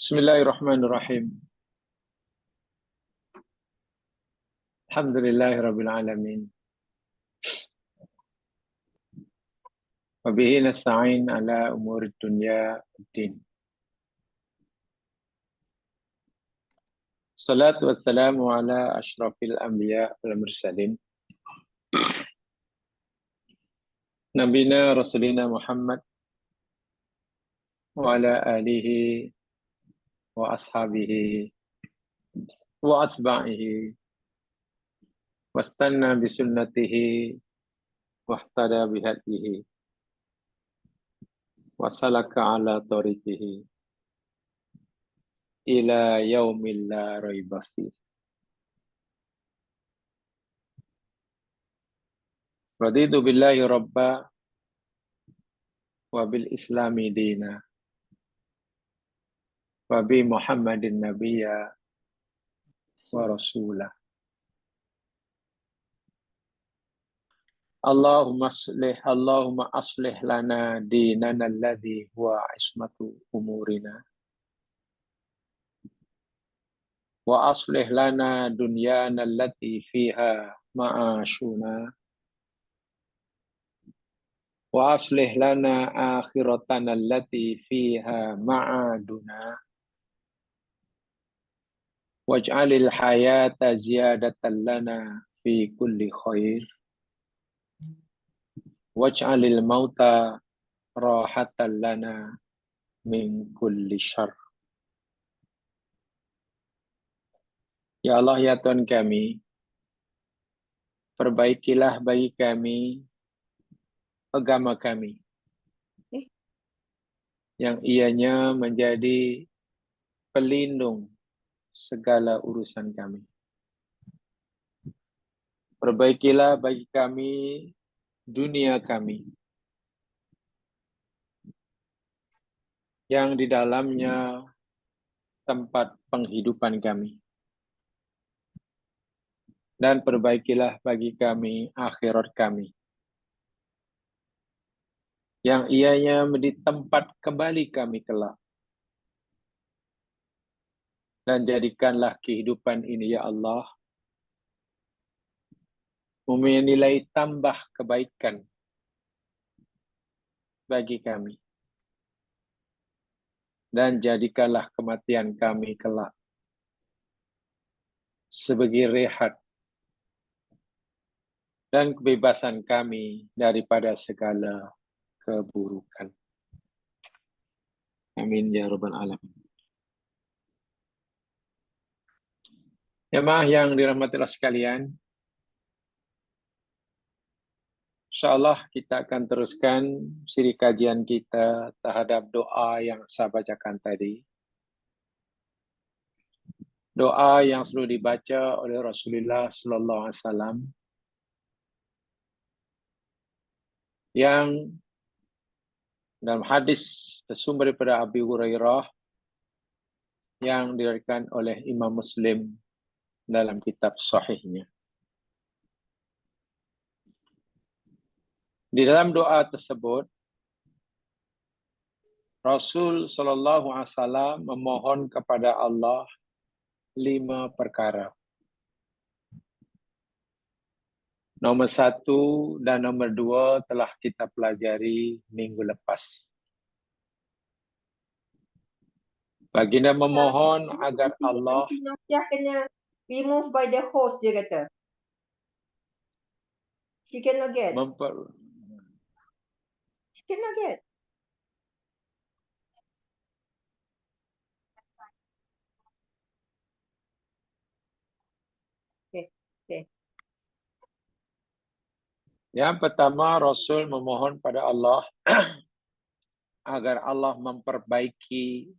Bismillahirrahmanirrahim. Alhamdulillahirabbil alamin. Wa bihi nasta'in ala umurid dunya waddin. Salatu wassalamu ala asyrafil anbiya wal mursalin. Nabina Rasulina Muhammad wa ala alihi wa ashabihi wa atba'ihi wastanna bisunnatihi wahtada bihadihi wasalaka ala tariqihi ila yaumil la raiba fi. Raditu billahi rabba wa bil islami dina wa bi Muhammadin nabiyya wa rasulah. Allahumma aslih lana dinana alladhi huwa ismatu umurina wa aslih lana dunyana allati fiha ma'ashuna wa aslih lana akhiratana allati fiha ma'aduna waj'alil hayata ziyadatan lana fi kulli khair waj'alil mauta rahatan lana min kulli syarr. Ya Allah, ya Tuhan kami, perbaikilah bagi kami agama kami yang ianya menjadi pelindung segala urusan kami. Perbaikilah bagi kami dunia kami yang di dalamnya tempat penghidupan kami. Dan perbaikilah bagi kami akhirat kami yang ianya menjadi tempat kembali kami kelak. Dan jadikanlah kehidupan ini, ya Allah, mempunyai nilai tambah kebaikan bagi kami. Dan jadikanlah kematian kami kelak sebagai rehat dan kebebasan kami daripada segala keburukan. Amin ya rabbal alamin. Jemaah yang dirahmati Allah sekalian, insyaallah kita akan teruskan siri kajian kita terhadap doa yang saya bacakan tadi. Doa yang selalu dibaca oleh Rasulullah sallallahu alaihi wasallam yang dalam hadis bersumber daripada Abi Hurairah yang diriwayatkan oleh Imam Muslim dalam kitab sahihnya. Di dalam doa tersebut, Rasul sallallahu alaihi wasallam memohon kepada Allah 5 perkara. Nomor 1 dan nomor 2 telah kita pelajari minggu lepas. Baginda memohon agar Allah Nasiah kena remove by the host, dia kata. She cannot get. She cannot get. Okay. Yang pertama, Rasul memohon pada Allah agar Allah memperbaiki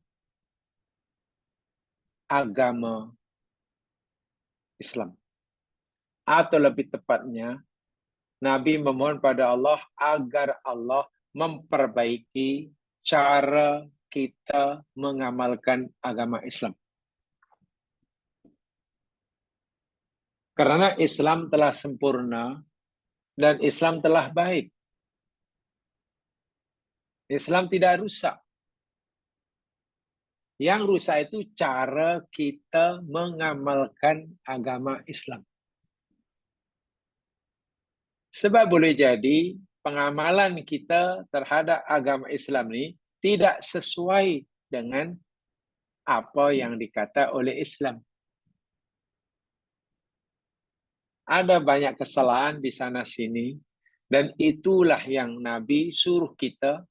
agama Islam. Atau lebih tepatnya, Nabi memohon pada Allah agar Allah memperbaiki cara kita mengamalkan agama Islam. Karena Islam telah sempurna dan Islam telah baik. Islam tidak rusak. Yang rusak itu cara kita mengamalkan agama Islam. Sebab boleh jadi pengamalan kita terhadap agama Islam ini tidak sesuai dengan apa yang dikata oleh Islam. Ada banyak kesalahan di sana sini, dan itulah yang Nabi suruh kita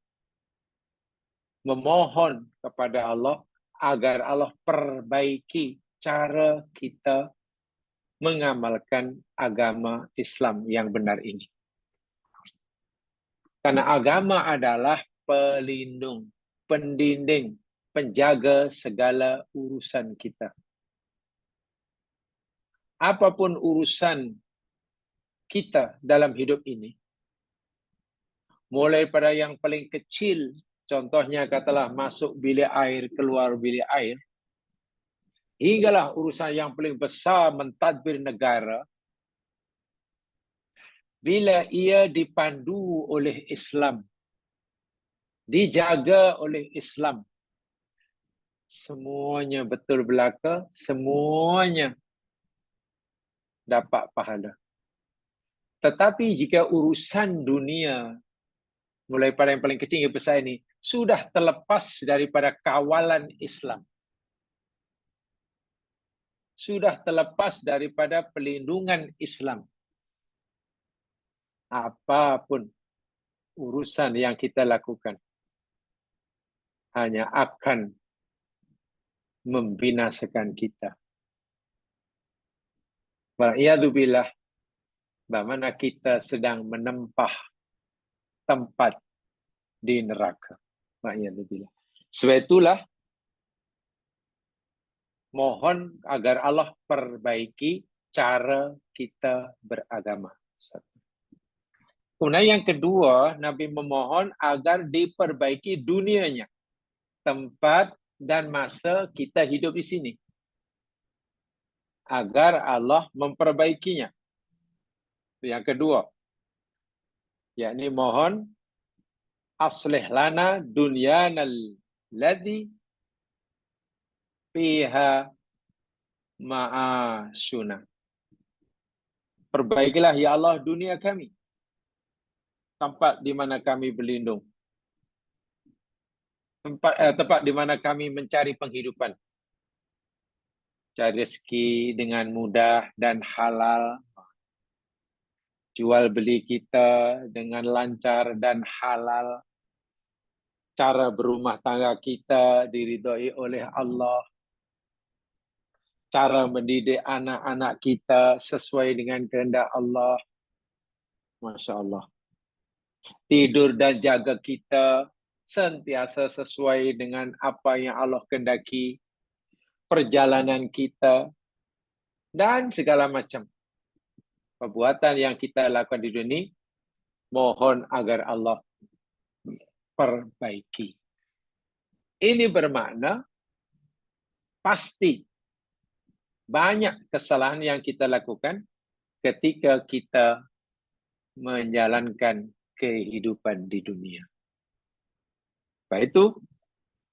memohon kepada Allah agar Allah perbaiki cara kita mengamalkan agama Islam yang benar ini. Karena agama adalah pelindung, pendinding, penjaga segala urusan kita. Apapun urusan kita dalam hidup ini, mulai pada yang paling kecil, contohnya katalah masuk bilik air, keluar bilik air, hinggalah urusan yang paling besar mentadbir negara, bila ia dipandu oleh Islam, dijaga oleh Islam, semuanya betul belaka, semuanya dapat pahala. Tetapi jika urusan dunia, mulai pada yang paling kecil hingga besar ini, sudah terlepas daripada kawalan Islam, sudah terlepas daripada pelindungan Islam, apapun urusan yang kita lakukan hanya akan membinasakan kita. Wa'iyadzubillah, bagaimana kita sedang menempah tempat di neraka. Wa'iyadzubillah. Sebab itulah mohon agar Allah perbaiki cara kita beragama. Kemudian yang kedua, Nabi memohon agar diperbaiki dunianya, tempat dan masa kita hidup di sini, agar Allah memperbaikinya. Yang kedua, yakni mohon aslih lana dunyana alladhi fiha ma'asyuna. Perbaikilah ya Allah dunia kami, tempat di mana kami berlindung, tempat di mana kami mencari penghidupan, cari rezeki dengan mudah dan halal, jual beli kita dengan lancar dan halal, cara berumah tangga kita diridhoi oleh Allah, cara mendidik anak-anak kita sesuai dengan kehendak Allah. Masya Allah. Tidur dan jaga kita sentiasa sesuai dengan apa yang Allah kehendaki, perjalanan kita, dan segala macam perbuatan yang kita lakukan di dunia, mohon agar Allah perbaiki. Ini bermakna pasti banyak kesalahan yang kita lakukan ketika kita menjalankan kehidupan di dunia. Baik itu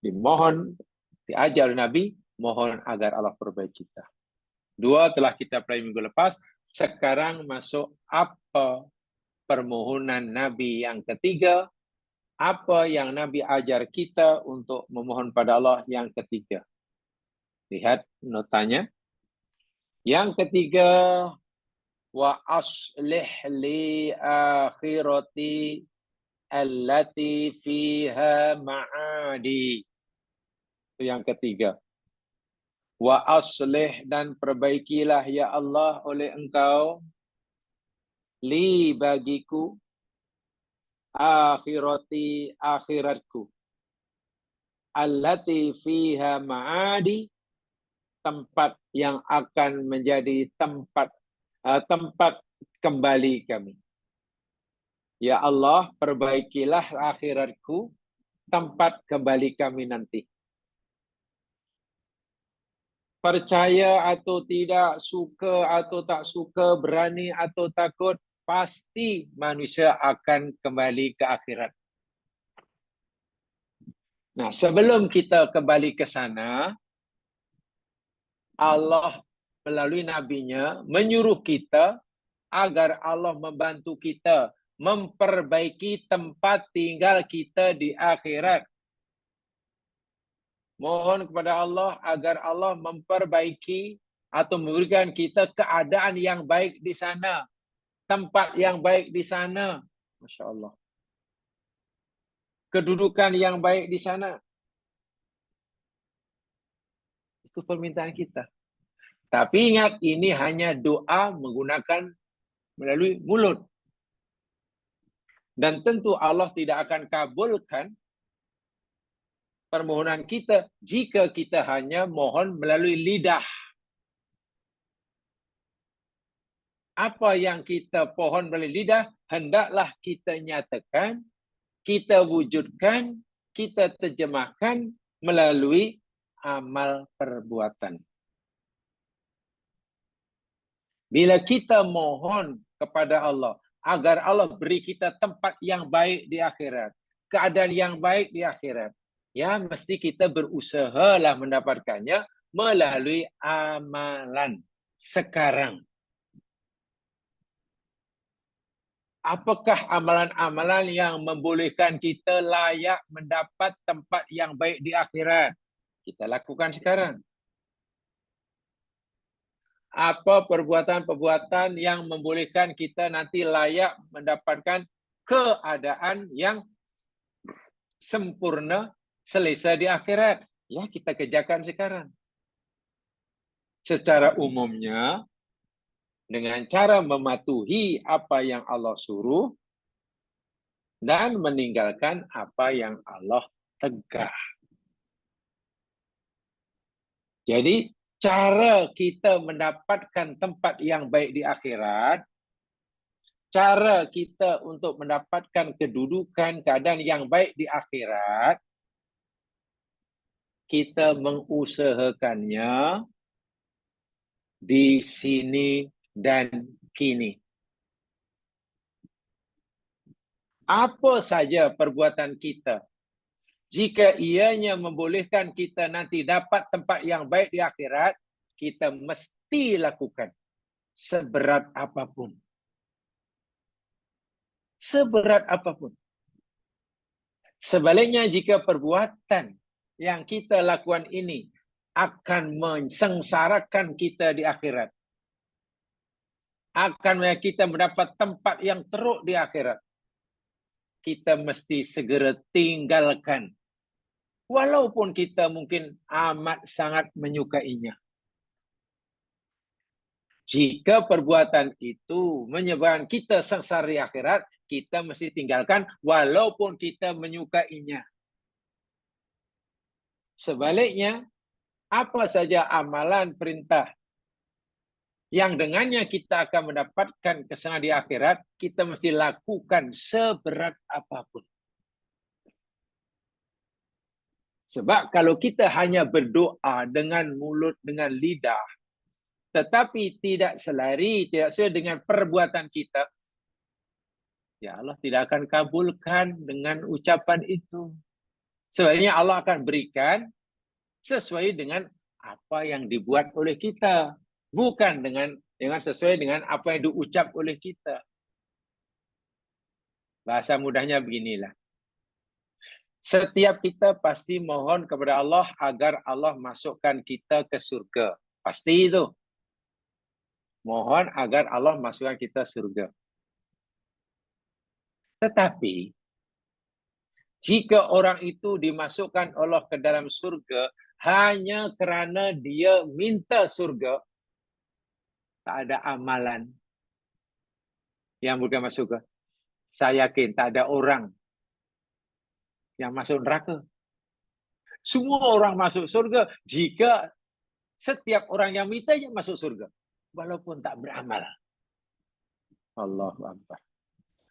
dimohon, diajar Nabi, mohon agar Allah perbaiki kita. Dua telah kita pelajari minggu lepas, sekarang masuk apa permohonan Nabi yang ketiga, apa yang Nabi ajar kita untuk memohon pada Allah yang ketiga. Lihat notanya. Yang ketiga, wa aslih li akhirati allati fiha ma'adi. Itu yang ketiga. Wa aslih, dan perbaikilah ya Allah oleh Engkau, li bagiku, akhirati akhiratku, allati fiha ma'adi, tempat yang akan menjadi tempat kembali kami. Ya Allah, perbaikilah akhiratku, tempat kembali kami nanti. Percaya atau tidak, suka atau tak suka, berani atau takut, pasti manusia akan kembali ke akhirat. Nah, sebelum kita kembali ke sana, Allah melalui nabinya menyuruh kita agar Allah membantu kita memperbaiki tempat tinggal kita di akhirat. Mohon kepada Allah agar Allah memperbaiki atau memberikan kita keadaan yang baik di sana, tempat yang baik di sana. Masya Allah. Kedudukan yang baik di sana. Itu permintaan kita. Tapi ingat, ini hanya doa menggunakan melalui mulut. Dan tentu Allah tidak akan kabulkan permohonan kita jika kita hanya mohon melalui lidah. Apa yang kita pohon melalui lidah, hendaklah kita nyatakan, kita wujudkan, kita terjemahkan melalui amal perbuatan. Bila kita mohon kepada Allah, agar Allah beri kita tempat yang baik di akhirat, keadaan yang baik di akhirat, ya mesti kita berusahalah mendapatkannya melalui amalan sekarang. Apakah amalan-amalan yang membolehkan kita layak mendapat tempat yang baik di akhirat? Kita lakukan sekarang. Apa perbuatan-perbuatan yang membolehkan kita nanti layak mendapatkan keadaan yang sempurna selesa di akhirat? Ya, kita kerjakan sekarang. Secara umumnya, dengan cara mematuhi apa yang Allah suruh dan meninggalkan apa yang Allah tegah. Jadi, cara kita mendapatkan tempat yang baik di akhirat, cara kita untuk mendapatkan kedudukan, keadaan yang baik di akhirat, kita mengusahakannya di sini dan kini. Apa saja perbuatan kita, jika ianya membolehkan kita nanti dapat tempat yang baik di akhirat, kita mesti lakukan seberat apapun. Seberat apapun. Sebaliknya, jika perbuatan yang kita lakukan ini akan mensengsarakan kita di akhirat, akan kita mendapat tempat yang teruk di akhirat, kita mesti segera tinggalkan. Walaupun kita mungkin amat sangat menyukainya. Jika perbuatan itu menyebabkan kita sengsara di akhirat, kita mesti tinggalkan walaupun kita menyukainya. Sebaliknya, apa saja amalan perintah yang dengannya kita akan mendapatkan kesenangan di akhirat, kita mesti lakukan seberat apapun. Sebab kalau kita hanya berdoa dengan mulut, dengan lidah, tetapi tidak selari, tidak sesuai dengan perbuatan kita, ya Allah tidak akan kabulkan dengan ucapan itu. Sebenarnya Allah akan berikan sesuai dengan apa yang dibuat oleh kita, bukan dengan sesuai dengan apa yang diucap oleh kita. Bahasa mudahnya beginilah. Setiap kita pasti mohon kepada Allah agar Allah masukkan kita ke surga. Pasti itu. Mohon agar Allah masukkan kita surga. Tetapi, jika orang itu dimasukkan Allah ke dalam surga hanya kerana dia minta surga, tak ada amalan yang bukan masuk surga. Saya yakin tak ada orang yang masuk neraka. Semua orang masuk surga jika setiap orang yang mintanya masuk surga. Walaupun tak beramal. Allahu Akbar.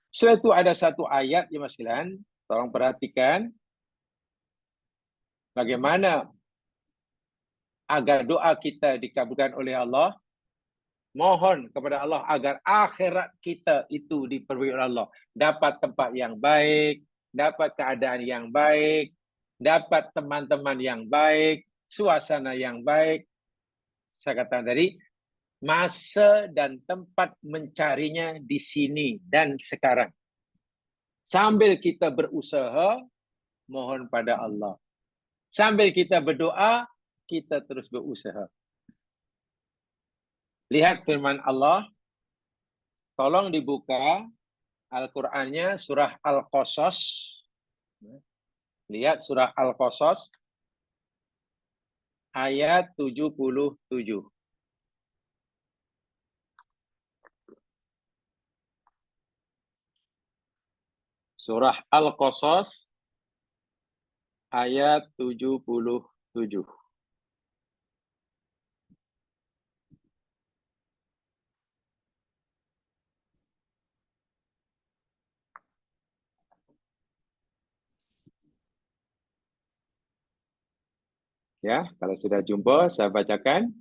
Setelah itu ada satu ayat, ya mas sekalian, tolong perhatikan bagaimana agar doa kita dikabulkan oleh Allah. Mohon kepada Allah agar akhirat kita itu diperbaiki oleh Allah. Dapat tempat yang baik, dapat keadaan yang baik, dapat teman-teman yang baik, suasana yang baik. Saya katakan tadi, masa dan tempat mencarinya di sini dan sekarang. Sambil kita berusaha, mohon pada Allah. Sambil kita berdoa, kita terus berusaha. Lihat firman Allah. Tolong dibuka Al-Qur'annya surah Al-Qasas. Lihat surah Al-Qasas ayat 77. Surah Al-Qasas ayat 77. Ya, kalau sudah jumpa, saya bacakan.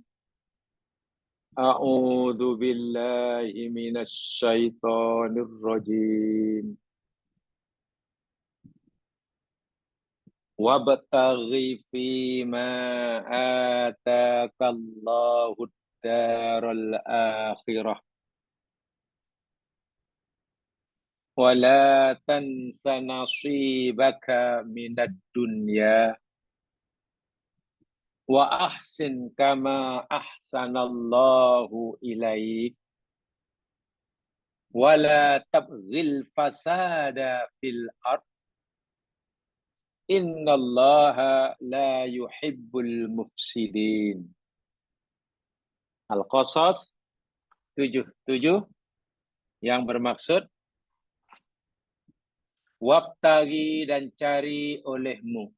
A'udzu billahi minasy syaithanir rajim. Wabtaghi fima atakallahu ad-daral akhirah. Wala tansa nasibaka minad dunya. Wa ahsin kama ahsanallahu ilaik. Wala tabghil fasada fil ard. Innallaha la yuhibbul mufsidin. Al-Qasas 77 yang bermaksud wabtaghi dan cari olehmu.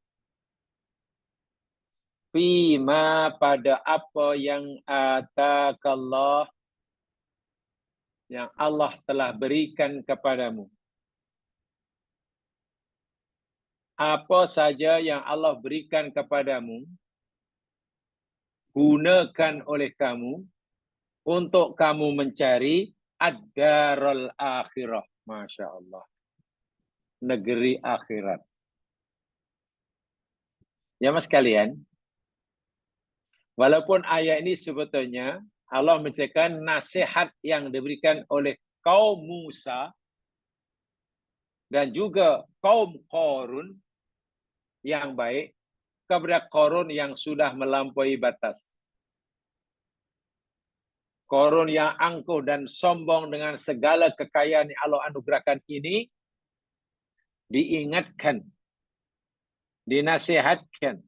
Fima pada apa yang atakallah yang Allah telah berikan kepadamu. Apa saja yang Allah berikan kepadamu, gunakan oleh kamu untuk kamu mencari ad-darul akhirah. Masya Allah. Negeri akhirat. Ya mas sekalian, walaupun ayat ini sebetulnya Allah menceritakan nasihat yang diberikan oleh kaum Musa dan juga kaum Qarun yang baik kepada Qarun yang sudah melampaui batas. Qarun yang angkuh dan sombong dengan segala kekayaan yang Allah anugerahkan ini diingatkan, dinasihatkan,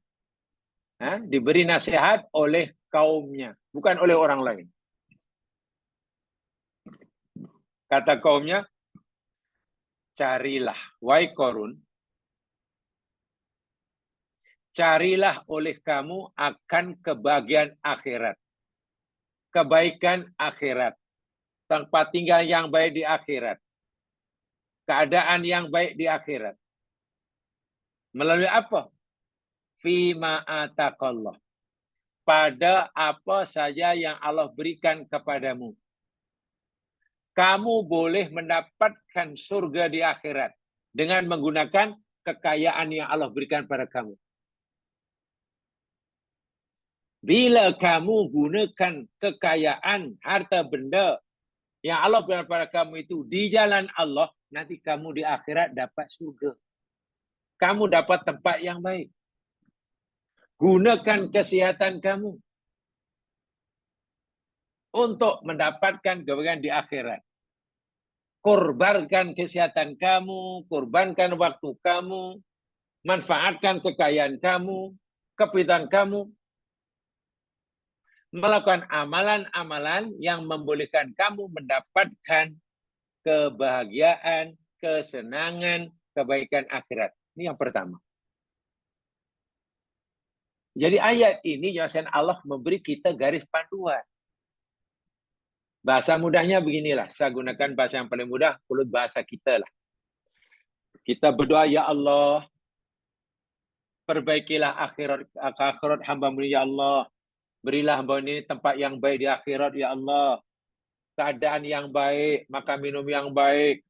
diberi nasihat oleh kaumnya, bukan oleh orang lain. Kata kaumnya, carilah, wahai Qarun, carilah oleh kamu akan kebahagiaan akhirat, kebaikan akhirat, tempat tinggal yang baik di akhirat, keadaan yang baik di akhirat. Melalui apa? Fima ataqallah. Pada apa saja yang Allah berikan kepadamu. Kamu boleh mendapatkan surga di akhirat dengan menggunakan kekayaan yang Allah berikan pada kamu. Bila kamu gunakan kekayaan, harta benda yang Allah berikan pada kamu itu di jalan Allah, nanti kamu di akhirat dapat surga. Kamu dapat tempat yang baik. Gunakan kesihatan kamu untuk mendapatkan kebahagiaan di akhirat. Korbankan kesehatan kamu, korbankan waktu kamu, manfaatkan kekayaan kamu, kepintaran kamu, melakukan amalan-amalan yang membolehkan kamu mendapatkan kebahagiaan, kesenangan, kebaikan akhirat. Ini yang pertama. Jadi ayat ini Yasin Allah memberi kita garis panduan. Bahasa mudahnya beginilah, saya gunakan bahasa yang paling mudah, mulut bahasa kita lah. Kita berdoa, ya Allah, perbaikilah akhirat hamba-Mu ya Allah. Berilah hamba ini tempat yang baik di akhirat ya Allah. Keadaan yang baik, makan minum yang baik,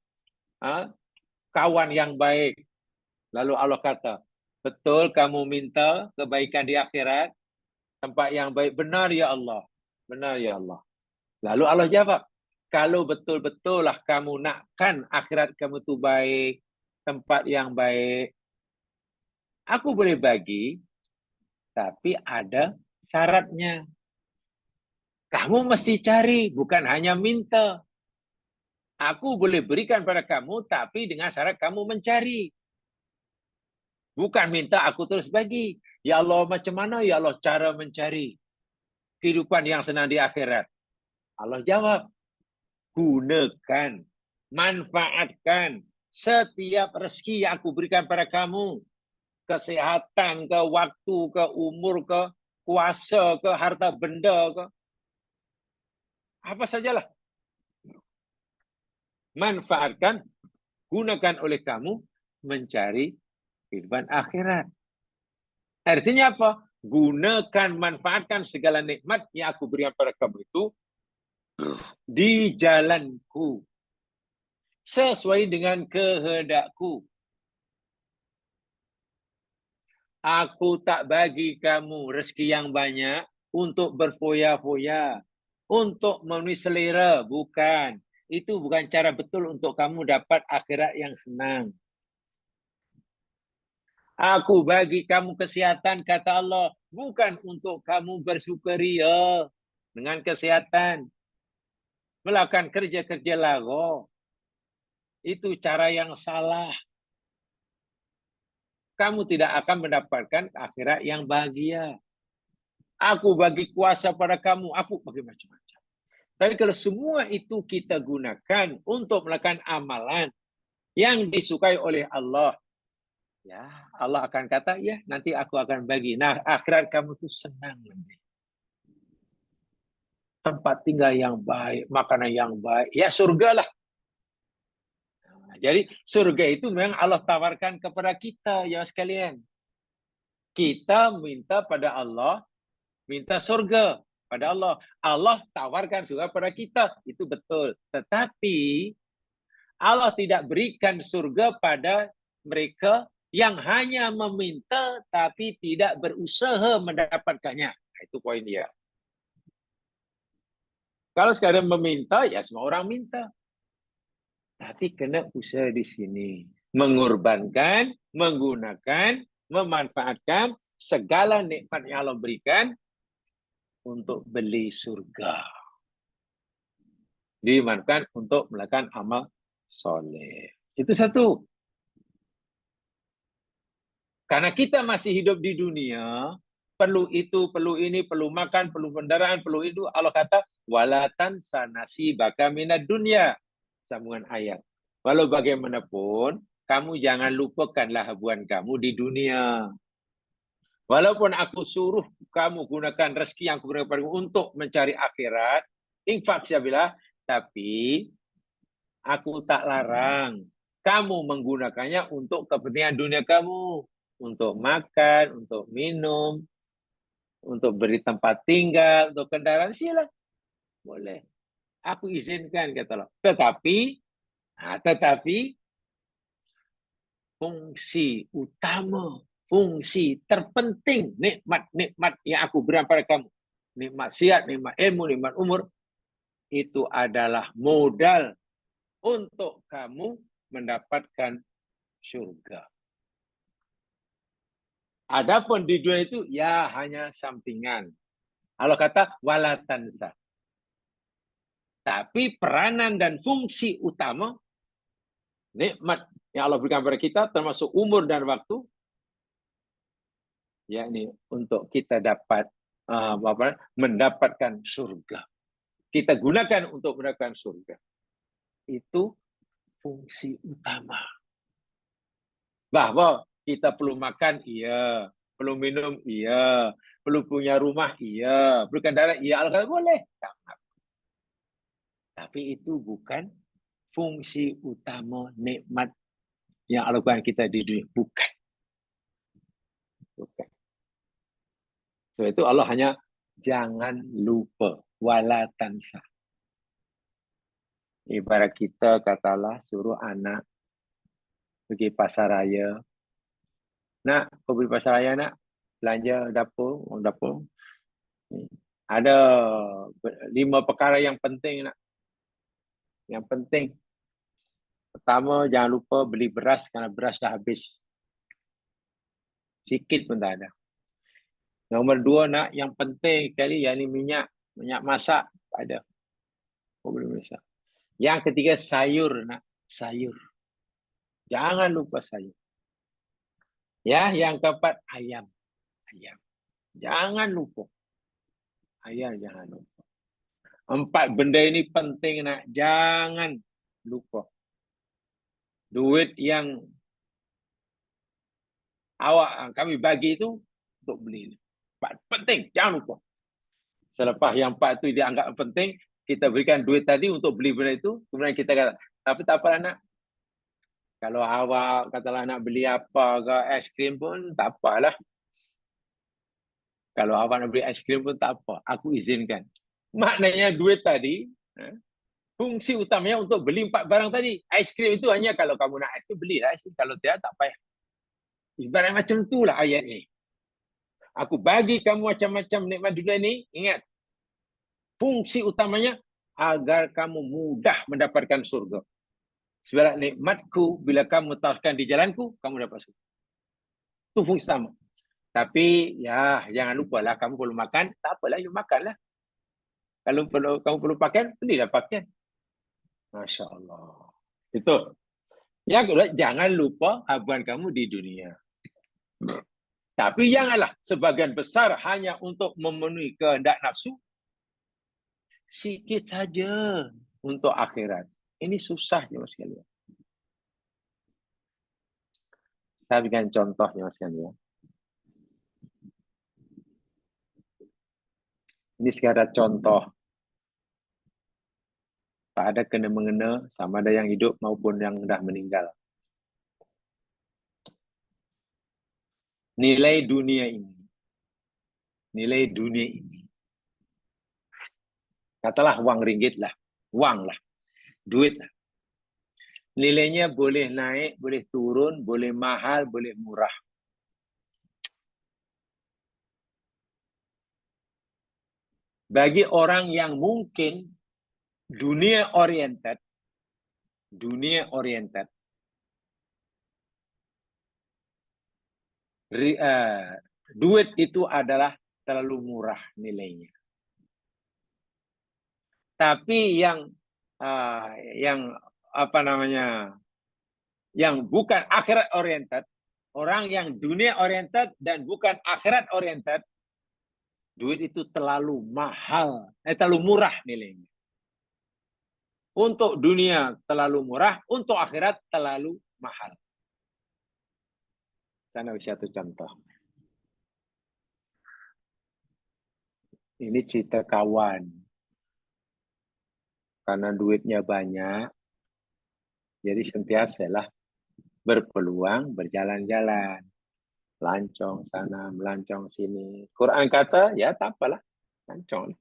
kawan yang baik. Lalu Allah kata, betul kamu minta kebaikan di akhirat, tempat yang baik. Benar ya Allah. Benar ya Allah. Lalu Allah jawab, kalau betul-betul lah kamu nakkan akhirat kamu tu baik, tempat yang baik, aku boleh bagi, tapi ada syaratnya. Kamu mesti cari, bukan hanya minta. Aku boleh berikan pada kamu, tapi dengan syarat kamu mencari. Bukan minta aku terus bagi. Ya Allah, macam mana ya Allah cara mencari kehidupan yang senang di akhirat? Allah jawab, gunakan, manfaatkan setiap rezeki yang aku berikan pada kamu. Kesehatan ke, waktu ke, umur ke, kuasa ke, harta benda ke. Apa sajalah. Manfaatkan, gunakan oleh kamu mencari kehidupan akhirat. Artinya apa? Gunakan, manfaatkan segala nikmat yang aku berikan pada kamu itu di jalanku. Sesuai dengan kehendakku. Aku tak bagi kamu rezeki yang banyak untuk berfoya-foya. Untuk memenuhi selera. Bukan. Itu bukan cara betul untuk kamu dapat akhirat yang senang. Aku bagi kamu kesihatan, kata Allah, bukan untuk kamu bersukaria dengan kesihatan. Melakukan kerja-kerja lagu. Itu cara yang salah. Kamu tidak akan mendapatkan akhirat yang bahagia. Aku bagi kuasa pada kamu, aku bagi macam-macam. Tapi kalau semua itu kita gunakan untuk melakukan amalan yang disukai oleh Allah, ya Allah akan kata, ya nanti aku akan bagi. Nah, akhirat kamu tuh senang nanti. Tempat tinggal yang baik, makanan yang baik, ya surga lah. Jadi surga itu memang Allah tawarkan kepada kita, ya sekalian. Kita minta pada Allah, minta surga pada Allah. Allah tawarkan surga pada kita, itu betul. Tetapi Allah tidak berikan surga pada mereka yang hanya meminta tapi tidak berusaha mendapatkannya. Itu poin dia. Kalau sekarang meminta, ya semua orang minta. Tapi kena usaha di sini. Mengorbankan, menggunakan, memanfaatkan segala nikmat yang Allah berikan untuk beli surga. Dimanfaatkan untuk melakukan amal soleh. Itu satu. Karena kita masih hidup di dunia, perlu itu, perlu ini, perlu makan, perlu kendaraan, perlu itu. Allah kata, walatan sanasi baka minad dunia. Sambungan ayat. Walau bagaimanapun, kamu jangan lupakanlah habuan kamu di dunia. Walaupun aku suruh kamu gunakan rezeki yang aku berikan padamu untuk mencari akhirat, infak sabillah, tapi aku tak larang kamu menggunakannya untuk kepentingan dunia kamu. Untuk makan, untuk minum, untuk beri tempat tinggal, untuk kendaraan, silakan. Boleh. Aku izinkan, kata Allah. Tetapi fungsi utama, fungsi terpenting nikmat-nikmat yang aku berikan pada kamu. Nikmat sihat, nikmat ilmu, nikmat umur. Itu adalah modal untuk kamu mendapatkan surga. Adapun di dunia itu, ya hanya sampingan. Allah kata, walatansa. Tapi peranan dan fungsi utama, nikmat yang Allah berikan kepada kita, termasuk umur dan waktu, yakni untuk kita dapat mendapatkan surga. Kita gunakan untuk mendapatkan surga. Itu fungsi utama. Bahwa kita perlu makan, iya. Perlu minum, iya. Perlu punya rumah, iya. Perlu kendaraan, iya. Allah kata, boleh. Tapi itu bukan fungsi utama nikmat yang Allah berikan kita di dunia. Bukan. Bukan. Sebab itu Allah hanya jangan lupa. Wala tansa. Ibarat kita katalah suruh anak pergi pasar raya, Nak, kau beri pasal ayah nak. Belanja dapur, orang dapur. Ada 5 perkara yang penting nak. Yang penting. Pertama, jangan lupa beli beras kerana beras dah habis. Sikit pun tak ada. Nombor 2 nak, yang penting sekali, yang ni minyak masak, tak ada. Kau boleh masak. Yang ketiga, sayur nak. Sayur. Jangan lupa sayur. Ya, yang keempat, ayam. Ayam. Jangan lupa. Ayam jangan lupa. 4 benda ini penting nak. Jangan lupa. Duit yang kami bagi itu untuk beli. 4 penting, jangan lupa. Selepas yang 4 itu dianggap penting, kita berikan duit tadi untuk beli benda itu, kemudian kita kata, tapi tak apa nak. Kalau awak katalah nak beli apa ke es krim pun tak apalah. Kalau awak nak beli es krim pun tak apa, aku izinkan. Maknanya duit tadi, fungsi utamanya untuk beli 4 barang tadi. Es krim itu hanya kalau kamu nak es krim, belilah es krim. Kalau tidak, tak payah. Ibarat macam itulah ayat ini. Aku bagi kamu macam-macam nikmat dunia ini, ingat. Fungsi utamanya agar kamu mudah mendapatkan surga. Sebab nikmatku, bila kamu tawarkan di jalanku, kamu dapat surga. Itu fungsi utama. Tapi ya jangan lupalah, kamu perlu makan, tak apalah, you makanlah. Kalau kamu perlu pakaian, belilah pakaian. Masya Allah. Itu. Yang kedua, jangan lupa habuan kamu di dunia. Tapi janganlah sebagian besar hanya untuk memenuhi kehendak nafsu. Sikit saja untuk akhirat. Ini susah ya mas sekalian. Saya berikan contoh ya mas sekalian. Ini sekadar contoh. Tak ada kena-mengena sama ada yang hidup maupun yang dah meninggal. Nilai dunia ini. Nilai dunia ini. Katalah wang ringgit lah. Wang lah. Duit lah. Nilainya boleh naik, boleh turun, boleh mahal, boleh murah. Bagi orang yang mungkin dunia oriented, duit itu adalah terlalu murah nilainya. Tapi yang apa namanya, yang bukan akhirat oriented, orang yang dunia oriented dan bukan akhirat oriented, duit itu terlalu mahal, terlalu murah nilainya. Untuk dunia terlalu murah, untuk akhirat terlalu mahal. Sana bisa satu contoh. Ini cerita kawan. Karena duitnya banyak, jadi sentiasalah berpeluang berjalan-jalan. Melancong sana, melancong sini. Quran kata, ya tak apalah. Melancong.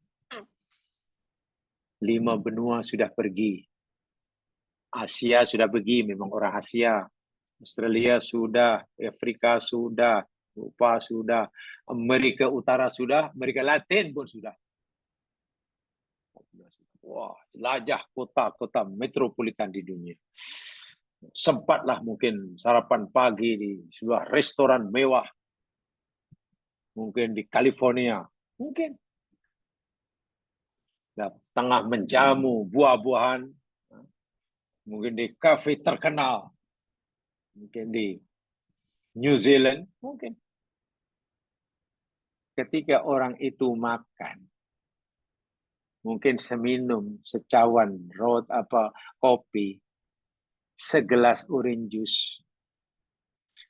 5 benua sudah pergi. Asia sudah pergi, memang orang Asia. Australia sudah, Afrika sudah, Eropah sudah, Amerika Utara sudah, Amerika Latin pun sudah. Wah, jelajah kota-kota metropolitan di dunia. Sempatlah mungkin sarapan pagi di sebuah restoran mewah. Mungkin di California. Mungkin. Nah, tengah menjamu buah-buahan. Mungkin di kafe terkenal. Mungkin di New Zealand. Mungkin. Ketika orang itu makan. Mungkin seminum, secawan, kopi. Segelas orange juice.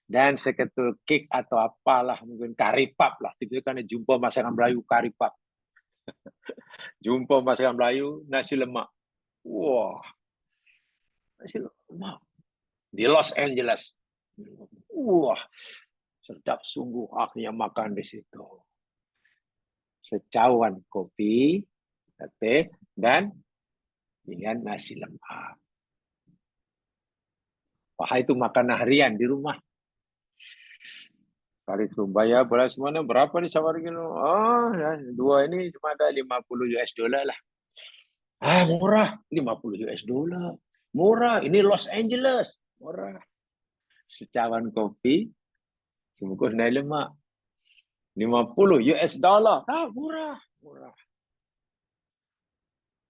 Dan seketul kek atau apalah. Mungkin karipap lah. Tiba-tiba kan jumpa masakan Melayu karipap. Jumpa masakan Melayu, nasi lemak. Wah, nasi lemak. Di Los Angeles. Wah, sedap sungguh akhirnya makan di situ. Secawan kopi, teh, dan dengan nasi lemak. Wah, itu makanan harian di rumah. Kali suruh bayar bulan semana berapa ni cawan ringgit? Oh, ya, dua ini cuma ada 50 US dollar lah. Murah. 50 US dollar. Murah. Ini Los Angeles. Murah. Secawan kopi, sebungkus nai lemak. 50 US dollar. Murah. Murah.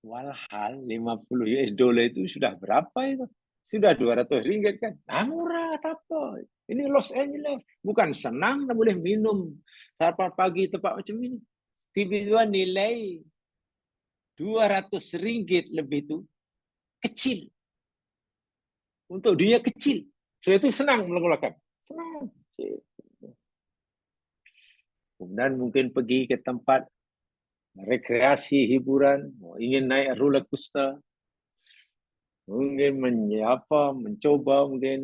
Walhal 50 US dollar itu sudah berapa itu? Sudah 200 ringgit kan? Murah, tak apa. Ini Los Angeles. Bukan senang, boleh minum sarapan pagi tempat macam ini. Tiba-tiba nilai 200 ringgit lebih itu kecil. Untuk dunia kecil. Saya itu senang melakukan. Senang. Kemudian mungkin pergi ke tempat rekreasi, hiburan. Ingin naik roller coaster. Mungkin mencoba mungkin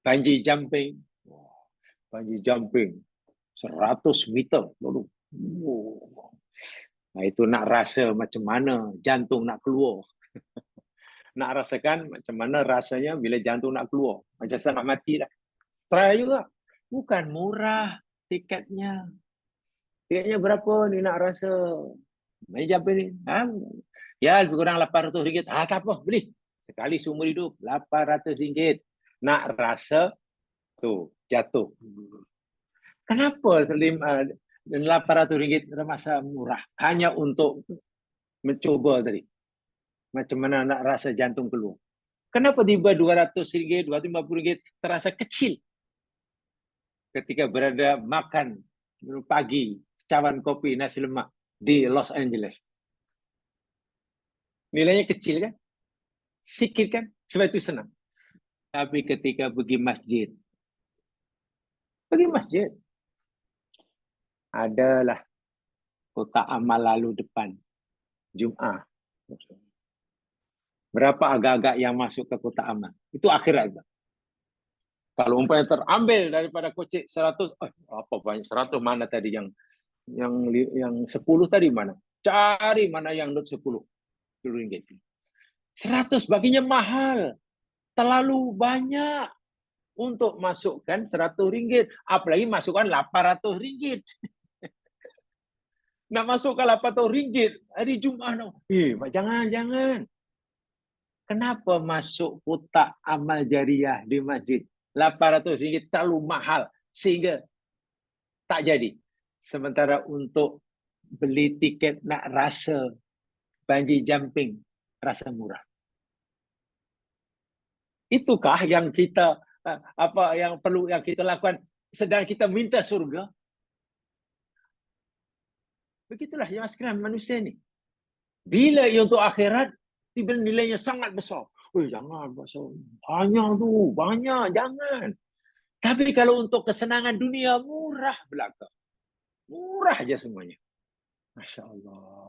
bungee jumping. Bungee jumping 100 meter lalu. Nah, itu nak rasa macam mana jantung nak keluar. Nak rasakan macam mana rasanya bila jantung nak keluar. Macam saya nak mati dah. Try juga. Bukan murah tiketnya. Tiketnya berapa ni nak rasa? Bungee jumping ni. Ya, lebih kurang 800 ringgit. Tak apa, beli. Sekali seumur hidup, 800 ringgit. Nak rasa, tu, jatuh. Kenapa 800 ringgit masa murah? Hanya untuk mencoba tadi. Macam mana nak rasa jantung keluar. Kenapa tiba 200 ringgit, 250 ringgit terasa kecil? Ketika berada makan pagi, secawan kopi, nasi lemak di Los Angeles. Nilainya kecil kan? Sikit kan? Sebab itu senang. Tapi ketika pergi masjid, adalah kotak amal lalu depan Jumaat. Berapa agak-agak yang masuk ke kotak amal? Itu akhirat. Kalau umpamanya terambil daripada kocek 100, apa banyak 100 mana tadi yang 10 tadi mana? Cari mana yang not 10 ringgit. 100 baginya mahal. Terlalu banyak untuk masukkan 100 ringgit. Apalagi masukkan 800 ringgit. Nak masukkan 800 ringgit hari Jumaat. Jangan. Kenapa masuk kotak amal jariah di masjid? 800 ringgit terlalu mahal. Sehingga tak jadi. Sementara untuk beli tiket nak rasa bungee jumping, rasa murah. Itukah yang kita yang perlu yang kita lakukan sedang kita minta surga? Begitulah yang sekalian manusia ni. Bila ia untuk akhirat, tiba nilainya sangat besar. Jangan besar. Banyak, jangan. Tapi kalau untuk kesenangan dunia, murah belaka. Murah aja semuanya. Masya Allah.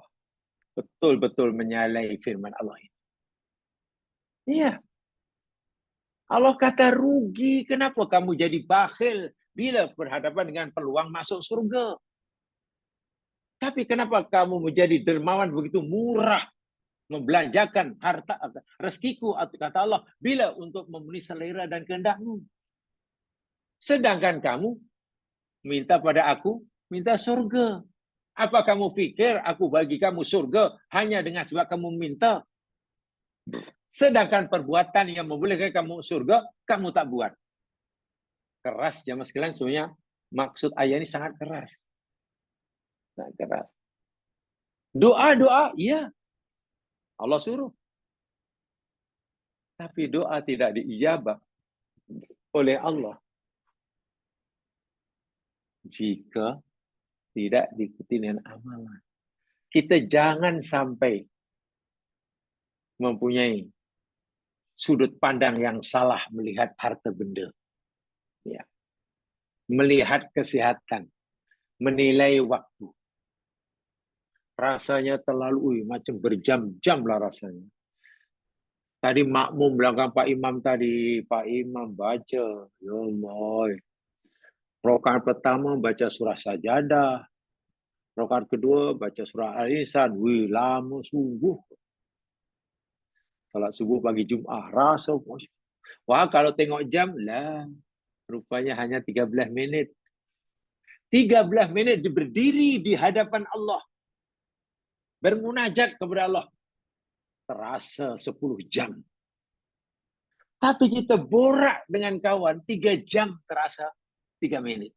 Betul-betul menyalahi firman Allah ini. Iya. Allah kata rugi. Kenapa kamu jadi bakhil bila berhadapan dengan peluang masuk surga? Tapi kenapa kamu menjadi dermawan begitu murah? Membelanjakan harta, rezekiku, kata Allah, bila untuk memenuhi selera dan kehendakmu. Sedangkan kamu minta pada aku, minta surga. Apa kamu fikir aku bagi kamu surga hanya dengan sebab kamu minta? Sedangkan perbuatan yang membolehkan kamu surga, kamu tak buat. Keras jamaah sekalian, sebenarnya maksud ayat ini sangat keras. Sangat keras. Doa, iya. Allah suruh. Tapi doa tidak diijabah oleh Allah jika tidak diikuti dengan amalan. Kita jangan sampai mempunyai sudut pandang yang salah melihat harta benda. Ya. Melihat kesehatan, menilai waktu. Rasanya terlalu macam berjam-jam lah rasanya. Tadi makmum belakang Pak Imam tadi, Pak Imam baca, ya Allah. Rakaat pertama baca surah Sajadah. Rakaat kedua baca surah Al-Insan. Lama sungguh. Salat subuh pagi Jumaat rasa. Wah, kalau tengok jam lah. Rupanya hanya 13 minit. 13 menit berdiri di hadapan Allah. Bermunajat kepada Allah. Terasa 10 jam. Tapi kita borak dengan kawan 3 jam terasa 3 menit.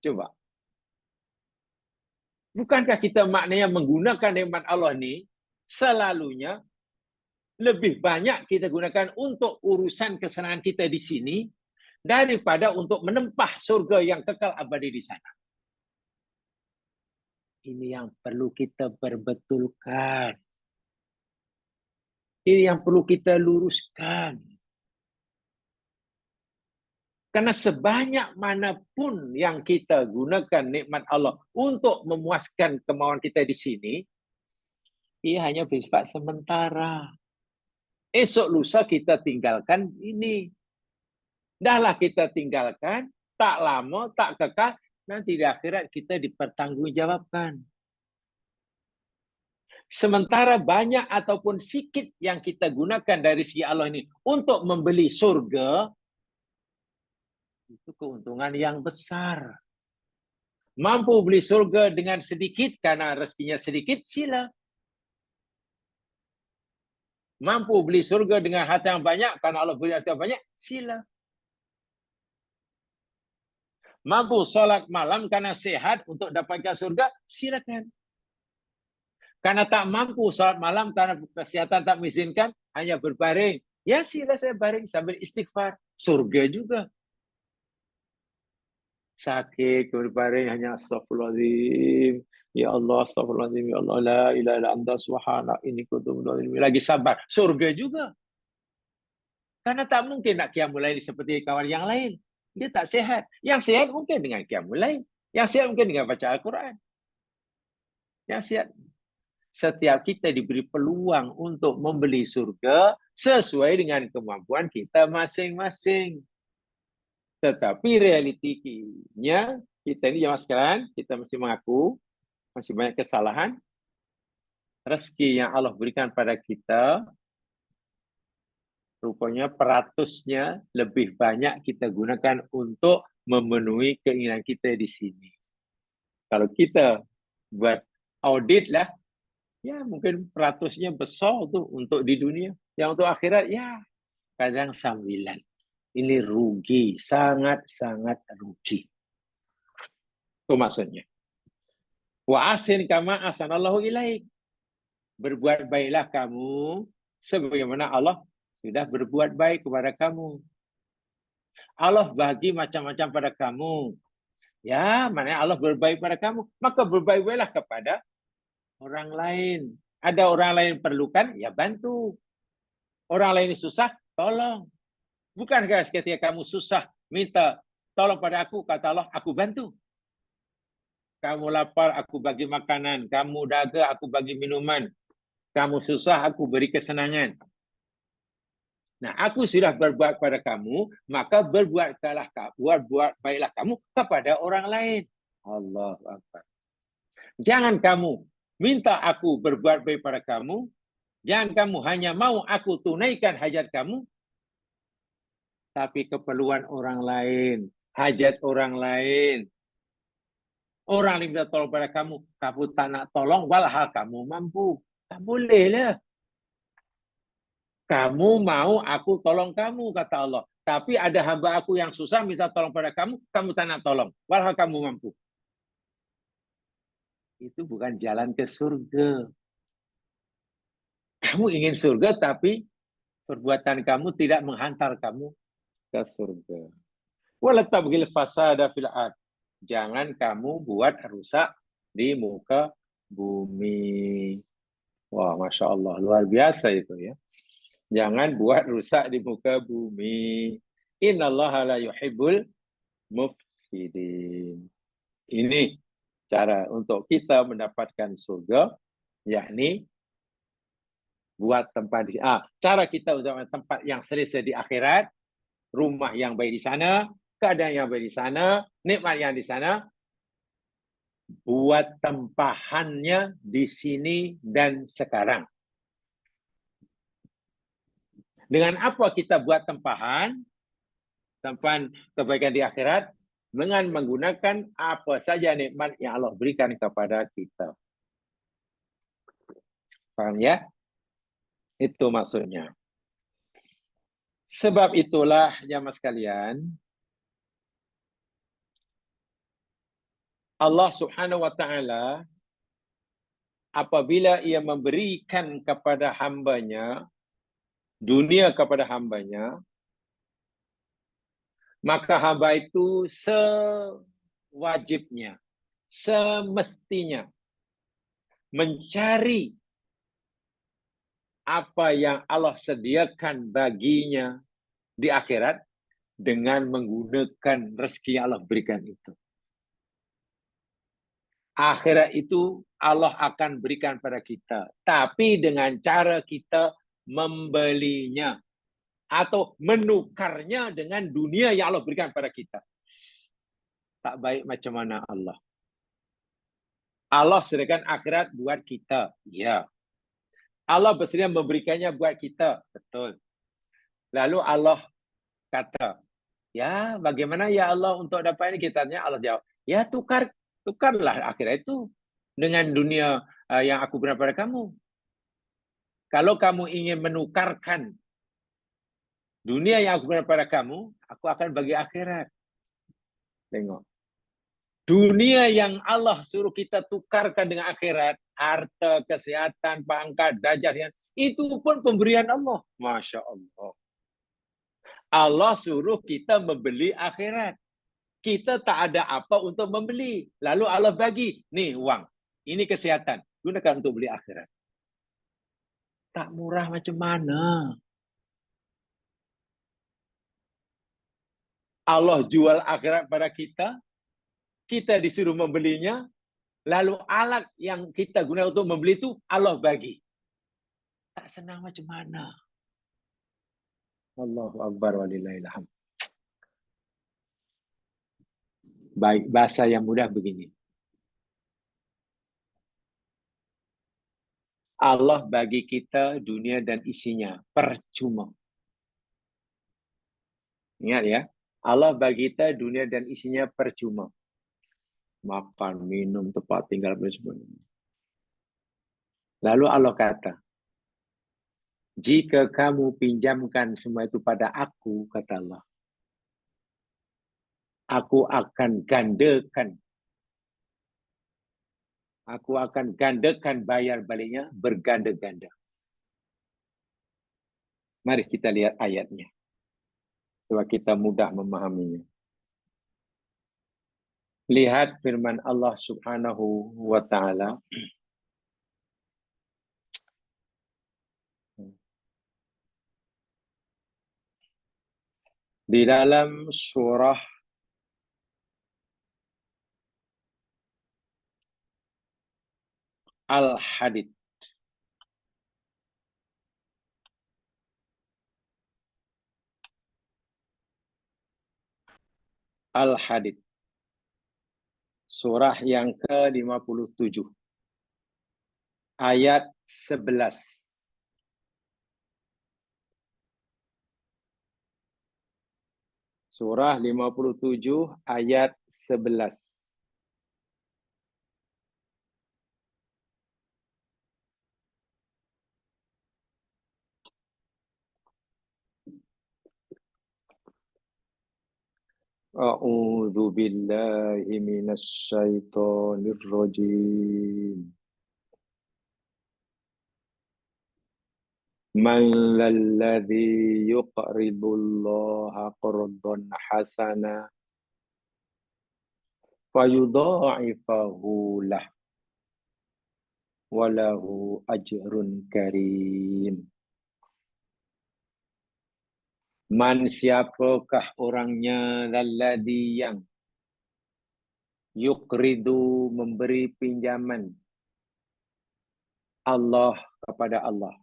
Coba. Bukankah kita maknanya menggunakan nikmat Allah ni selalunya lebih banyak kita gunakan untuk urusan kesenangan kita di sini daripada untuk menempah surga yang kekal abadi di sana. Ini yang perlu kita perbetulkan. Ini yang perlu kita luruskan. Karena sebanyak manapun yang kita gunakan nikmat Allah untuk memuaskan kemauan kita di sini, ia hanya bersifat sementara. Esok lusa kita tinggalkan ini. Dahlah kita tinggalkan, tak lama, tak kekal, nanti di akhirat kita dipertanggungjawabkan. Sementara banyak ataupun sikit yang kita gunakan dari segi Allah ini untuk membeli surga, itu keuntungan yang besar. Mampu beli surga dengan sedikit karena rezekinya sedikit, sila. Mampu beli surga dengan harta yang banyak karena Allah beri harta yang banyak, sila. Mampu solat malam karena sehat untuk dapatkan surga, silakan. Karena tak mampu solat malam karena kesehatan tak mengizinkan, hanya berbaring. Ya sila saya baring sambil istighfar. Surga juga. Sakit, berbaring hanya astagfirullahaladzim. Ya Allah, astagfirullahaladzim. Ya Allah, la ilaha illa anta subhanak inni kuntu minadh dhalimin. Lagi sabar. Surga juga. Karena tak mungkin nak qiyamul lail seperti kawan yang lain. Dia tak sehat. Yang sehat mungkin dengan qiyamul lail. Yang sehat mungkin dengan baca Al-Quran. Yang sehat. Setiap kita diberi peluang untuk membeli surga sesuai dengan kemampuan kita masing-masing. Tetapi realitinya, kita ini jemaah sekalian, kita mesti mengaku, masih banyak kesalahan. Rezeki yang Allah berikan pada kita, rupanya peratusnya lebih banyak kita gunakan untuk memenuhi keinginan kita di sini. Kalau kita buat audit lah, ya mungkin peratusnya besar tuh untuk di dunia. Yang untuk akhirat, ya kadang 9. Ini rugi, sangat-sangat rugi. Itu maksudnya. Wa asin kama asanallahu ilaik. Berbuat baiklah kamu sebagaimana Allah sudah berbuat baik kepada kamu. Allah bagi macam-macam pada kamu. Ya, mana Allah berbaik pada kamu, maka berbaik-baiklah kepada orang lain. Ada orang lain perlukan, ya bantu. Orang lain susah, tolong. Bukankah ketika kamu susah, minta tolong pada aku, kata Allah, aku bantu. Kamu lapar, aku bagi makanan. Kamu dahaga, aku bagi minuman. Kamu susah, aku beri kesenangan. Nah, aku sudah berbuat pada kamu, maka berbuat baiklah kamu kepada orang lain. Allahu Akbar. Jangan kamu minta aku berbuat baik pada kamu, jangan kamu hanya mau aku tunaikan hajat kamu, tapi keperluan orang lain, hajat orang lain. Orang yang minta tolong pada kamu, kamu tak nak tolong, walhal kamu mampu. Tak boleh lah. Kamu mau aku tolong kamu, kata Allah. Tapi ada hamba aku yang susah minta tolong pada kamu, kamu tak nak tolong. Walhal kamu mampu. Itu bukan jalan ke surga. Kamu ingin surga, tapi perbuatan kamu tidak menghantar kamu ke surga. Wala tabghil fasada fil ard. Jangan kamu buat rusak di muka bumi. Wah, Masya Allah. Luar biasa itu ya. Jangan buat rusak di muka bumi. Innallaha la yuhibbul mufsidin. Ini cara untuk kita mendapatkan surga, yakni buat tempat di cara kita untuk tempat yang selesa di akhirat, rumah yang baik di sana, keadaan yang baik di sana, nikmat yang di sana, buat tempahannya di sini dan sekarang. Dengan apa kita buat tempahan? Sampai kebaikan di akhirat dengan menggunakan apa saja nikmat yang Allah berikan kepada kita. Paham ya? Itu maksudnya. Sebab itulah jamaah sekalian, Allah Subhanahu wa taala apabila ia memberikan kepada hambanya dunia kepada hambanya, maka hamba itu sewajibnya, semestinya mencari apa yang Allah sediakan baginya di akhirat dengan menggunakan rezeki yang Allah berikan itu. Akhirat itu Allah akan berikan pada kita, tapi dengan cara kita membelinya atau menukarnya dengan dunia yang Allah berikan pada kita. Tak baik macam mana Allah. Allah sediakan akhirat buat kita. Ya. Allah bersedia memberikannya buat kita. Betul. Lalu Allah kata, ya bagaimana ya Allah untuk dapat ini? Kita tanya, Allah jawab, ya tukarlah akhirat itu dengan dunia yang aku berikan pada kamu. Kalau kamu ingin menukarkan dunia yang aku berikan pada kamu, aku akan bagi akhirat. Tengok. Dunia yang Allah suruh kita tukarkan dengan akhirat, harta, kesehatan, pangkat, darjat, itu pun pemberian Allah. Masya Allah. Allah suruh kita membeli akhirat. Kita tak ada apa untuk membeli. Lalu Allah bagi, nih uang, ini kesehatan, gunakan untuk beli akhirat. Tak murah macam mana? Allah jual akhirat pada kita, kita disuruh membelinya, lalu alat yang kita guna untuk membeli itu Allah bagi. Tak senang macam mana? Allahu Akbar walillahil hamd. Baik, bahasa yang mudah begini. Allah bagi kita dunia dan isinya percuma. Ingat ya, Allah bagi kita dunia dan isinya percuma. Makan, minum, tempat tinggal, dan sebagainya. Lalu Allah kata, jika kamu pinjamkan semua itu pada aku, kata Allah, aku akan gandakan. Aku akan gandakan bayar baliknya berganda-ganda. Mari kita lihat ayatnya. Supaya kita mudah memahaminya. Lihat firman Allah Subhanahu wa taala. Di dalam surah Al-Hadid. Al-Hadid. Surah yang ke-57. Ayat 11. Surah 57 ayat 11. A'udzu billahi minasy syaithanir rajim. Man lalladzi yuqridullaha qardan hasana fayudha'ifahu lah walahu ajrun karim. Man siapakah orangnya lalladzi yang yuqridu memberi pinjaman Allah kepada Allah.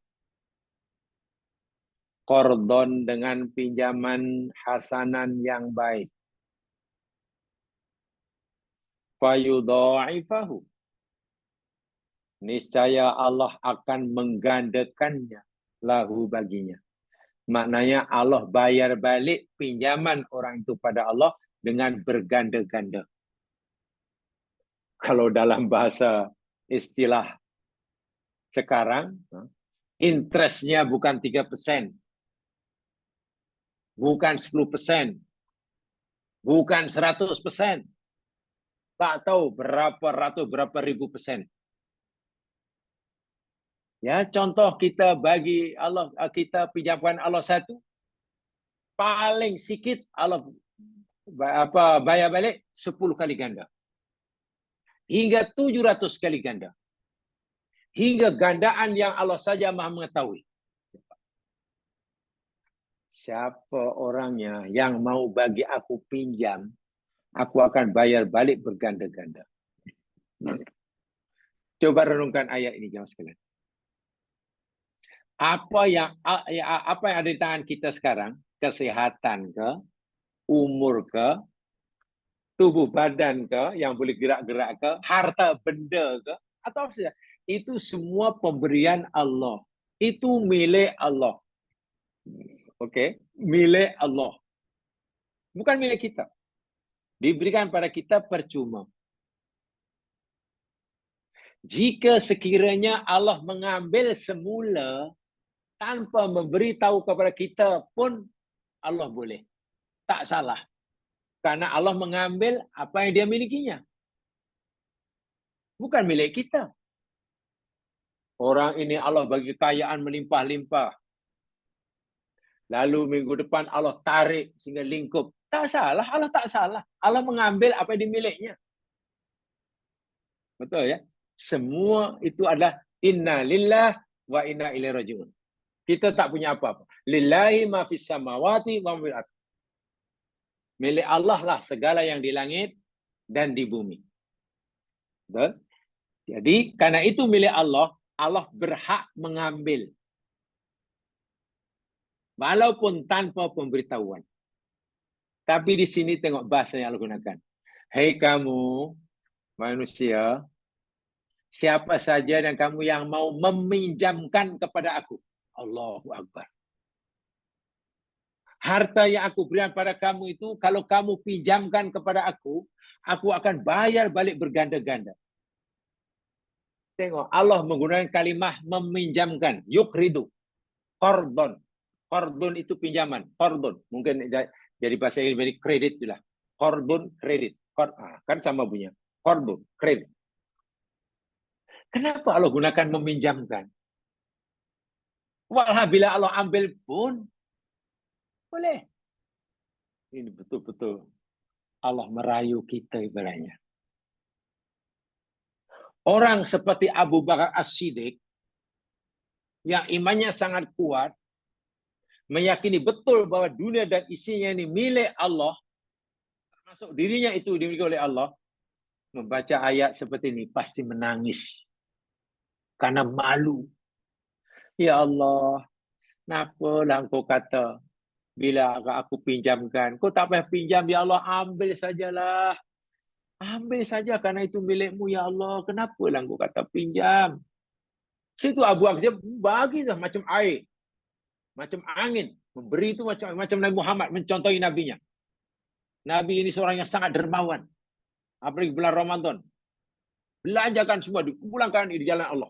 Qardon dengan pinjaman hasanan yang baik. Fayudha'ifahu. Niscaya Allah akan menggandakannya lahu baginya. Maknanya Allah bayar balik pinjaman orang itu pada Allah dengan berganda-ganda. Kalau dalam bahasa istilah sekarang, interestnya bukan 3%, bukan 10%, bukan 100%. Tak tahu berapa ribu persen. Ya, contoh kita bagi Allah, kita pinjamkan Allah satu, paling sikit Allah bayar balik 10 kali ganda. Hingga 700 kali ganda. Hingga gandaan yang Allah saja Maha mengetahui. Siapa orangnya yang mau bagi aku pinjam, aku akan bayar balik berganda-ganda. Coba renungkan ayat ini, jemaah sekalian. Apa yang ada di tangan kita sekarang, kesehatan ke, umur ke, tubuh badan ke, yang boleh gerak-gerak ke, harta benda ke, atau apa saja, itu semua pemberian Allah. Itu milik Allah. Oke, milik Allah. Bukan milik kita. Diberikan pada kita percuma. Jika sekiranya Allah mengambil semula tanpa memberitahu kepada kita pun, Allah boleh. Tak salah. Karena Allah mengambil apa yang dia milikinya. Bukan milik kita. Orang ini Allah bagi kekayaan melimpah-limpah. Lalu minggu depan Allah tarik sehingga lingkup. Tak salah, Allah tak salah. Allah mengambil apa yang dimilikinya. Betul ya? Semua itu adalah inna lillah wa inna ilaihi raji'un. Kita tak punya apa-apa. Lillahi ma fis samawati wa ma fil ardh. Milik Allah lah segala yang di langit dan di bumi. Betul? Jadi karena itu milik Allah, Allah berhak mengambil. Walaupun tanpa pemberitahuan. Tapi di sini tengok bahasa yang Allah gunakan. Hei kamu manusia, siapa saja dan kamu yang mau meminjamkan kepada aku. Allahu Akbar. Harta yang aku berikan pada kamu itu, kalau kamu pinjamkan kepada aku akan bayar balik berganda-ganda. Tengok, Allah menggunakan kalimah meminjamkan. Yukridu. Qardon. Qardon itu pinjaman. Qardon. Mungkin jadi bahasa Inggris kredit juga. Qardon, kredit. Kan sama bunyinya. Qardon, kredit. Kenapa Allah gunakan meminjamkan? Walau bila Allah ambil pun boleh. Ini betul-betul Allah merayu kita ibaratnya. Orang seperti Abu Bakar As-Siddiq yang imannya sangat kuat, meyakini betul bahwa dunia dan isinya ini milik Allah, termasuk dirinya itu dimiliki oleh Allah, membaca ayat seperti ini pasti menangis karena malu. Ya Allah, kenapa engkau kata bila aku pinjamkan, kau tak payah pinjam, ya Allah, ambil sajalah. Ambil saja karena itu milikmu, ya Allah. Kenapalah engkau kata pinjam? Situ Abu Bakar bagi macam air, macam angin. Memberi itu macam Nabi Muhammad mencontohi nabinya. Nabi ini seorang yang sangat dermawan. Apalagi bulan Ramadan. Belanjakan semua, dipulangkan di jalan Allah.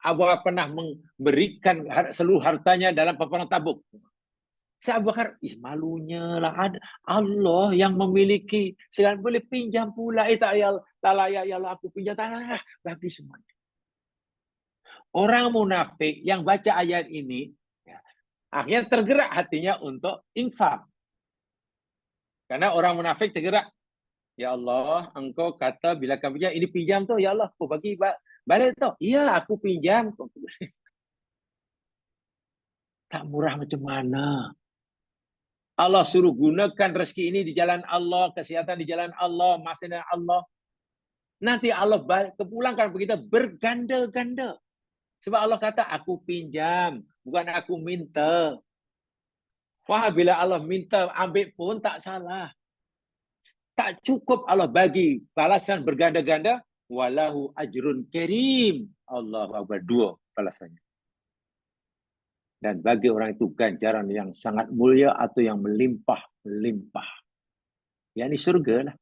Abu Bakar pernah memberikan seluruh hartanya dalam peperangan Tabuk. Saya Abu Bakar, malunya lah, ada Allah yang memiliki, segala boleh pinjam pula. Tak ya Allah, aku pinjam, tak bagi semuanya. Orang munafik yang baca ayat ini, akhirnya tergerak hatinya untuk infak. Karena orang munafik tergerak, ya Allah, engkau kata bila kamu pinjam, ini pinjam tu, ya Allah, aku bagi balik tu. Iya, aku pinjam. Tak murah macam mana? Allah suruh gunakan rezeki ini di jalan Allah, kesehatan di jalan Allah, masa di jalan Allah. Nanti Allah kepulangkan kita berganda-ganda. Sebab Allah kata, aku pinjam, bukan aku minta. Wah, bila Allah minta, ambil pun tak salah. Tak cukup Allah bagi balasan berganda-ganda, walahu ajrun karim. Allahu Akbar, 2 balasannya. Dan bagi orang itu ganjaran yang sangat mulia atau yang melimpah-melimpah. Yakni surga lah.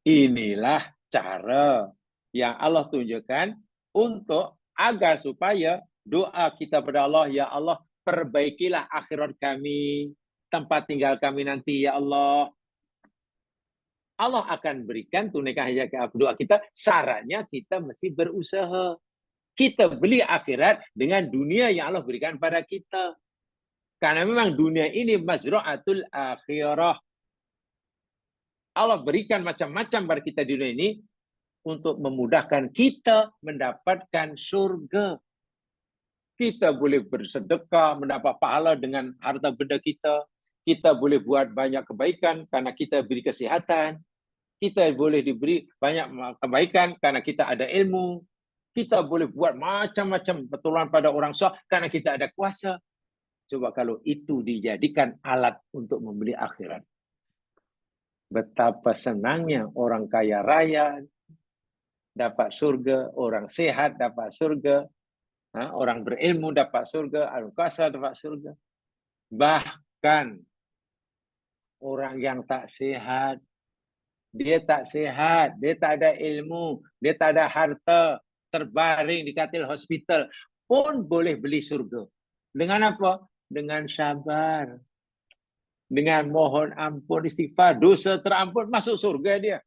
Inilah cara yang Allah tunjukkan untuk agar supaya doa kita kepada Allah, ya Allah, perbaikilah akhirat kami, tempat tinggal kami nanti, ya Allah. Allah akan berikan tunaikan hajat doa kita. Syaratnya kita mesti berusaha. Kita beli akhirat dengan dunia yang Allah berikan pada kita. Karena memang dunia ini mazra'atul akhirah. Allah berikan macam-macam pada kita di dunia ini untuk memudahkan kita mendapatkan surga. Kita boleh bersedekah, mendapat pahala dengan harta benda kita. Kita boleh buat banyak kebaikan karena kita beri kesihatan. Kita boleh diberi banyak kebaikan karena kita ada ilmu. Kita boleh buat macam-macam pertolongan pada orang soleh karena kita ada kuasa. Coba kalau itu dijadikan alat untuk membeli akhirat. Betapa senangnya orang kaya raya dapat surga, orang sehat dapat surga, orang berilmu dapat surga, ahli kuasa dapat surga. Bahkan orang yang tak sehat, dia tak ada ilmu, dia tak ada harta, terbaring di katil hospital, pun boleh beli surga. Dengan apa? Dengan sabar. Dengan mohon ampun, istighfar, dosa terampun, masuk surga dia.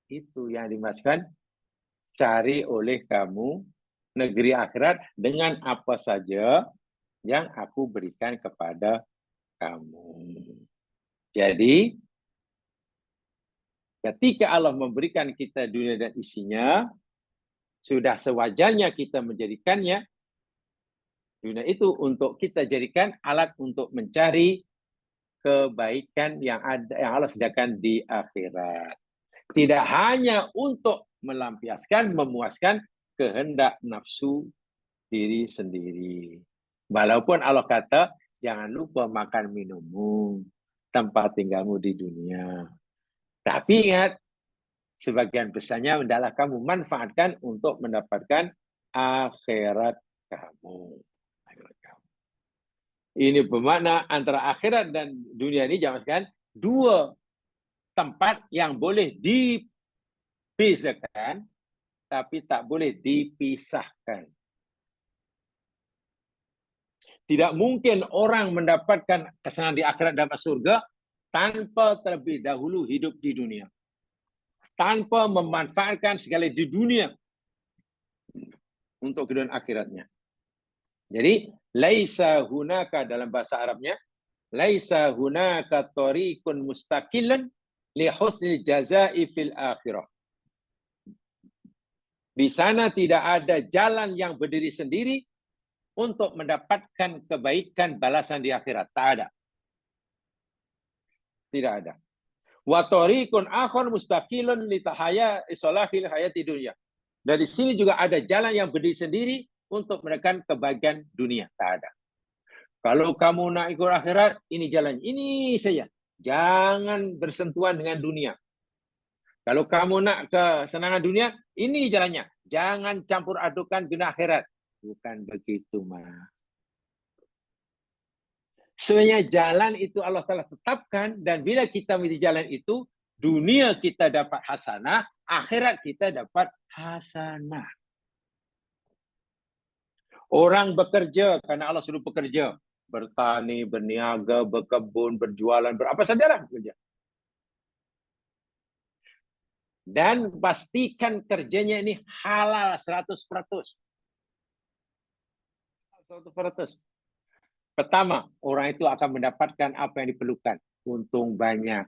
Itu yang dimaksudkan, cari oleh kamu negeri akhirat dengan apa saja yang aku berikan kepada kamu. Jadi, ketika Allah memberikan kita dunia dan isinya, sudah sewajarnya kita menjadikannya dunia itu untuk kita jadikan alat untuk mencari kebaikan yang ada yang Allah sediakan di akhirat. Tidak hanya untuk melampiaskan, memuaskan kehendak nafsu diri sendiri. Walaupun Allah kata, jangan lupa makan minummu, tempat tinggalmu di dunia. Tapi ingat, sebagian besarnya adalah kamu manfaatkan untuk mendapatkan akhirat kamu. Ini bermakna antara akhirat dan dunia ini, jangan sekalian, dua tempat yang boleh dibezakan, tapi tak boleh dipisahkan. Tidak mungkin orang mendapatkan kesenangan di akhirat dan surga tanpa terlebih dahulu hidup di dunia. Tanpa memanfaatkan segala di dunia untuk kehidupan akhiratnya. Jadi, laisa hunaka dalam bahasa Arabnya, laisa hunaka tariqun mustaqilan li husnil jazaa'i fil akhirah. Di sana tidak ada jalan yang berdiri sendiri untuk mendapatkan kebaikan balasan di akhirat. Tak ada. Tidak ada. Wa tariqun akhar mustaqilun li tahaya isolahil hayati dunya. Dari sini juga ada jalan yang berdiri sendiri untuk mendapatkan kebahagiaan dunia. Tak ada. Kalau kamu nak ikut akhirat, ini jalan. Ini saja. Jangan bersentuhan dengan dunia. Kalau kamu nak kesenangan dunia, ini jalannya. Jangan campur adukan dunia akhirat. Bukan begitu, mah. Sebenarnya jalan itu Allah telah tetapkan, dan bila kita memilih jalan itu, dunia kita dapat hasanah, akhirat kita dapat hasanah. Orang bekerja karena Allah suruh bekerja, bertani, berniaga, berkebun, berjualan, apa sajalah bekerja. Dan pastikan kerjanya ini halal 100%. 100%. Pertama, orang itu akan mendapatkan apa yang diperlukan. Untung banyak.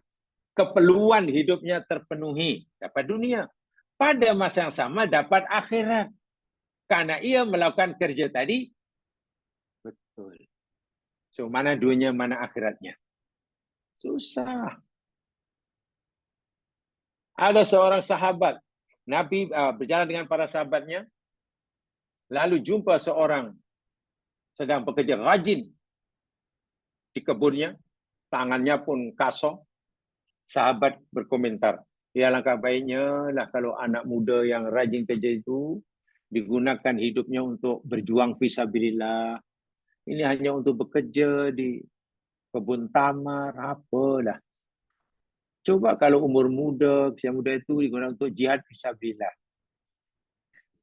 Keperluan hidupnya terpenuhi. Dapat dunia. Pada masa yang sama dapat akhirat. Karena ia melakukan kerja tadi, betul. So, mana dunia, mana akhiratnya? Susah. Ada seorang sahabat, Nabi berjalan dengan para sahabatnya, lalu jumpa seorang sedang bekerja rajin di kebunnya, tangannya pun kasar. Sahabat berkomentar, ya langkah baiknya lah kalau anak muda yang rajin kerja itu digunakan hidupnya untuk berjuang fisabilillah. Ini hanya untuk bekerja di kebun tamar, apalah. Coba kalau umur muda, usia muda itu digunakan untuk jihad fisabilillah.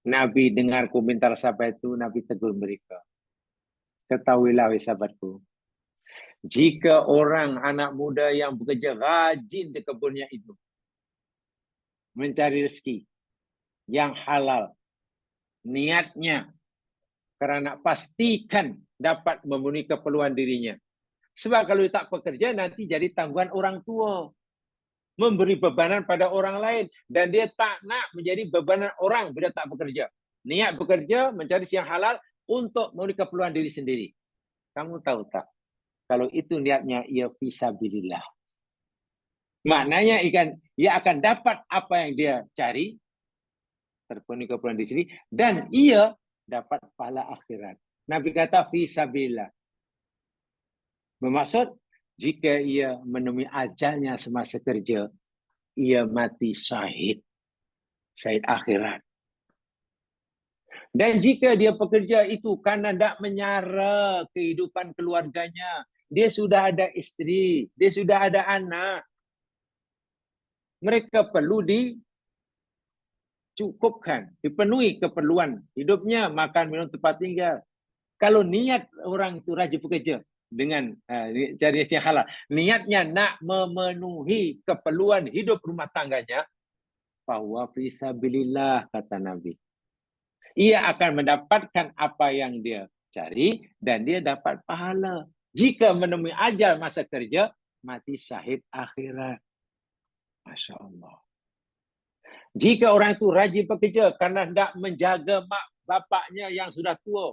Nabi dengar komentar sahabat itu, Nabi tegur mereka. Ketahuilah, wahai sahabatku, jika orang anak muda yang bekerja rajin di kebunnya itu mencari rezeki yang halal, niatnya kerana pastikan dapat memenuhi keperluan dirinya. Sebab kalau tak bekerja nanti jadi tanggungan orang tua, memberi bebanan pada orang lain, dan dia tak nak menjadi bebanan orang bila tak bekerja. Niat bekerja mencari yang halal untuk memenuhi keperluan diri sendiri. Kamu tahu tak? Kalau itu niatnya ia fisabilillah. Maknanya ia akan dapat apa yang dia cari, terpenuhi keperluan diri sendiri, dan ia dapat pahala akhirat. Nabi kata fisabilillah. Bermaksud jika ia menemui ajalnya semasa kerja, ia mati syahid. Syahid akhirat. Dan jika dia bekerja itu karena tidak menyara kehidupan keluarganya, dia sudah ada isteri, dia sudah ada anak, mereka perlu dicukupkan, dipenuhi keperluan hidupnya, makan, minum, tempat tinggal. Kalau niat orang itu rajin bekerja dengan cari yang halal, niatnya nak memenuhi keperluan hidup rumah tangganya, bahwa fisabilillah, kata Nabi. Ia akan mendapatkan apa yang dia cari dan dia dapat pahala. Jika menemui ajal masa kerja, mati syahid akhirat. Masya Allah. Jika orang itu rajin bekerja karena hendak menjaga mak bapaknya yang sudah tua.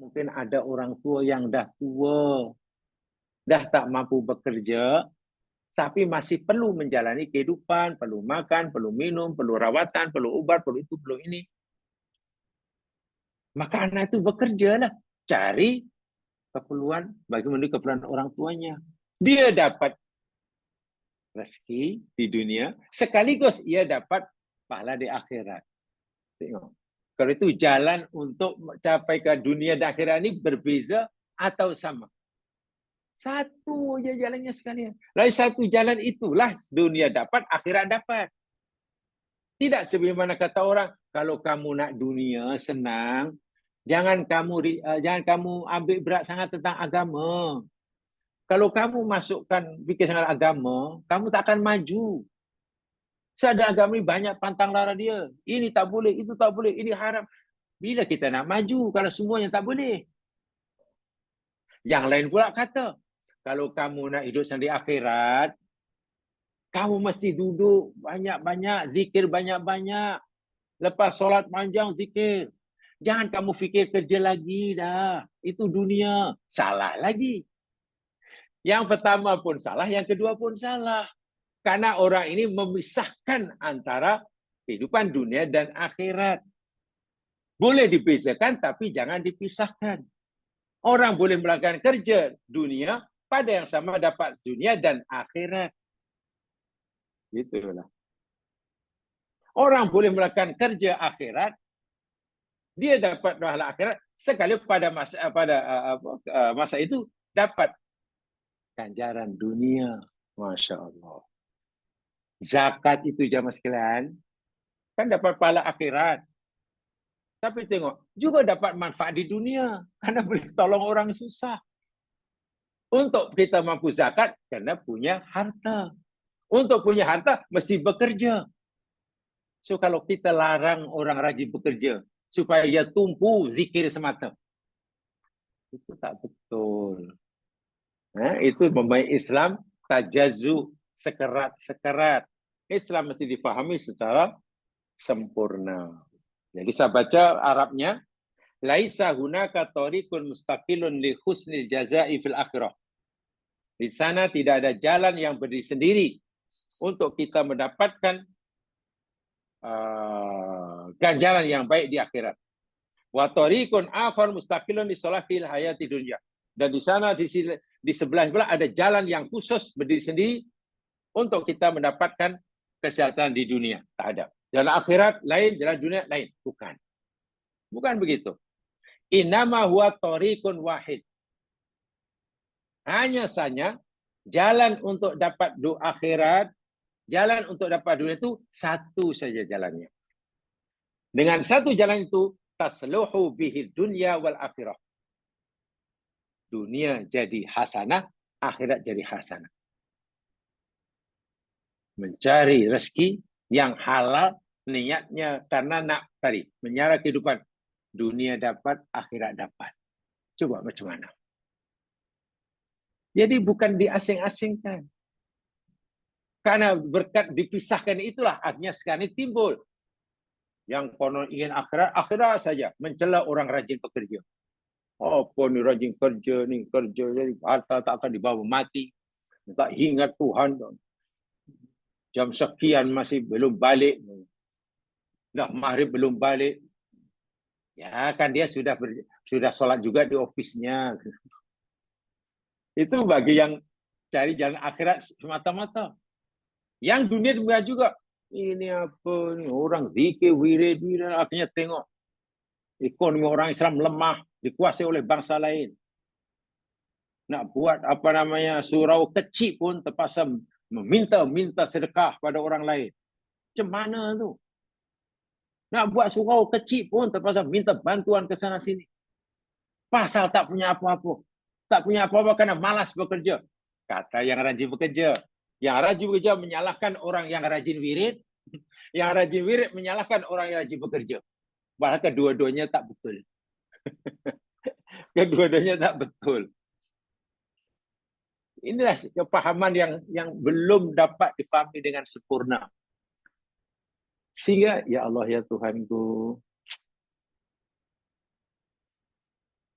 Mungkin ada orang tua yang dah tua, dah tak mampu bekerja, tapi masih perlu menjalani kehidupan, perlu makan, perlu minum, perlu rawatan, perlu ubat, perlu itu, perlu ini. Maka anak itu bekerjalah, cari keperluan bagi memenuhi keperluan orang tuanya. Dia dapat rezeki di dunia, sekaligus ia dapat pahala di akhirat. Tengok. Kalau itu jalan untuk mencapai ke dunia dan akhirat ini berbeza atau sama? Satu je jalannya sekalian. Lalu satu jalan itulah dunia dapat, akhirat dapat. Tidak sebagaimana kata orang, kalau kamu nak dunia senang, jangan kamu ambil berat sangat tentang agama. Kalau kamu masukkan fikir sangat agama, kamu tak akan maju. Ada agama ini banyak pantang larang dia. Ini tak boleh, itu tak boleh, ini haram. Bila kita nak maju kalau semuanya tak boleh? Yang lain pula kata, kalau kamu nak hidup sendiri akhirat, kamu mesti duduk banyak-banyak, zikir banyak-banyak. Lepas solat panjang, zikir. Jangan kamu fikir kerja lagi dah. Itu dunia. Salah lagi. Yang pertama pun salah, yang kedua pun salah. Karena orang ini memisahkan antara kehidupan dunia dan akhirat. Boleh dipisahkan, tapi jangan dipisahkan. Orang boleh melakukan kerja dunia, pada yang sama dapat dunia dan akhirat. Itulah. Orang boleh melakukan kerja akhirat, dia dapat pahala akhirat, sekali pada masa itu dapat ganjaran dunia. Masya Allah. Zakat itu jamaah sekalian, kan dapat pahala akhirat. Tapi tengok, juga dapat manfaat di dunia. Karena boleh tolong orang susah. Untuk kita mampu zakat, karena punya harta. Untuk punya harta, mesti bekerja. So kalau kita larang orang rajin bekerja, supaya dia tumpu zikir semata, itu tak betul. Itu membaik Islam, tajazu, sekerat-sekerat. Islam mesti dipahami secara sempurna. Jadi saya baca Arabnya, laisa hunaka tariqun mustaqilun li husnil jazaa'i fil akhirah. Di sana tidak ada jalan yang berdiri sendiri untuk kita mendapatkan ganjaran yang baik di akhirat. Wa tariqun akhar mustaqilun li salahil hayati dunya. Dan di sana di sebelah ada jalan yang khusus berdiri sendiri untuk kita mendapatkan kesehatan di dunia. Tak ada. Jalan akhirat lain, jalan dunia lain. Bukan. Bukan begitu. Innama huwa tariqun wahid. Hanya saja jalan untuk dapat akhirat, jalan untuk dapat dunia itu satu saja jalannya. Dengan satu jalan itu, tasluhu bihi dunya wal akhirah. Dunia jadi hasanah, akhirat jadi hasanah. Mencari rezeki yang halal, niatnya karena nak tadi menyara kehidupan. Dunia dapat, akhirat dapat. Coba macam mana? Jadi bukan diasing-asingkan. Karena berkat dipisahkan itulah akhirnya sekarang ini timbul. Yang konon ingin akhirat, akhirat saja. Mencela orang rajin bekerja. Apa ni rajin kerja ni, kerja jadi harta tak akan dibawa mati. Tak ingat Tuhan. Jam sekian masih belum balik. Dah maghrib belum balik. Ya kan dia sudah solat juga di ofisnya. Itu bagi yang cari jalan akhirat semata-mata. Yang dunia juga. Ini apa ni? Orang zikir, wirid, akhirnya tengok ekonomi orang Islam lemah, dikuasai oleh bangsa lain. Nak buat apa namanya surau kecil pun terpaksa meminta sedekah pada orang lain. Macam mana tu? Nak buat surau kecil pun terpaksa minta bantuan ke sana sini. Pasal tak punya apa-apa. Tak punya apa-apa kerana malas bekerja. Kata yang rajin bekerja. Yang rajin bekerja menyalahkan orang yang rajin wirid. Yang rajin wirid menyalahkan orang yang rajin bekerja. Padahal kedua-duanya tak betul. Kedua-duanya tak betul. Inilah kepahaman yang belum dapat difahami dengan sempurna. Sehingga, ya Allah, ya Tuhanku,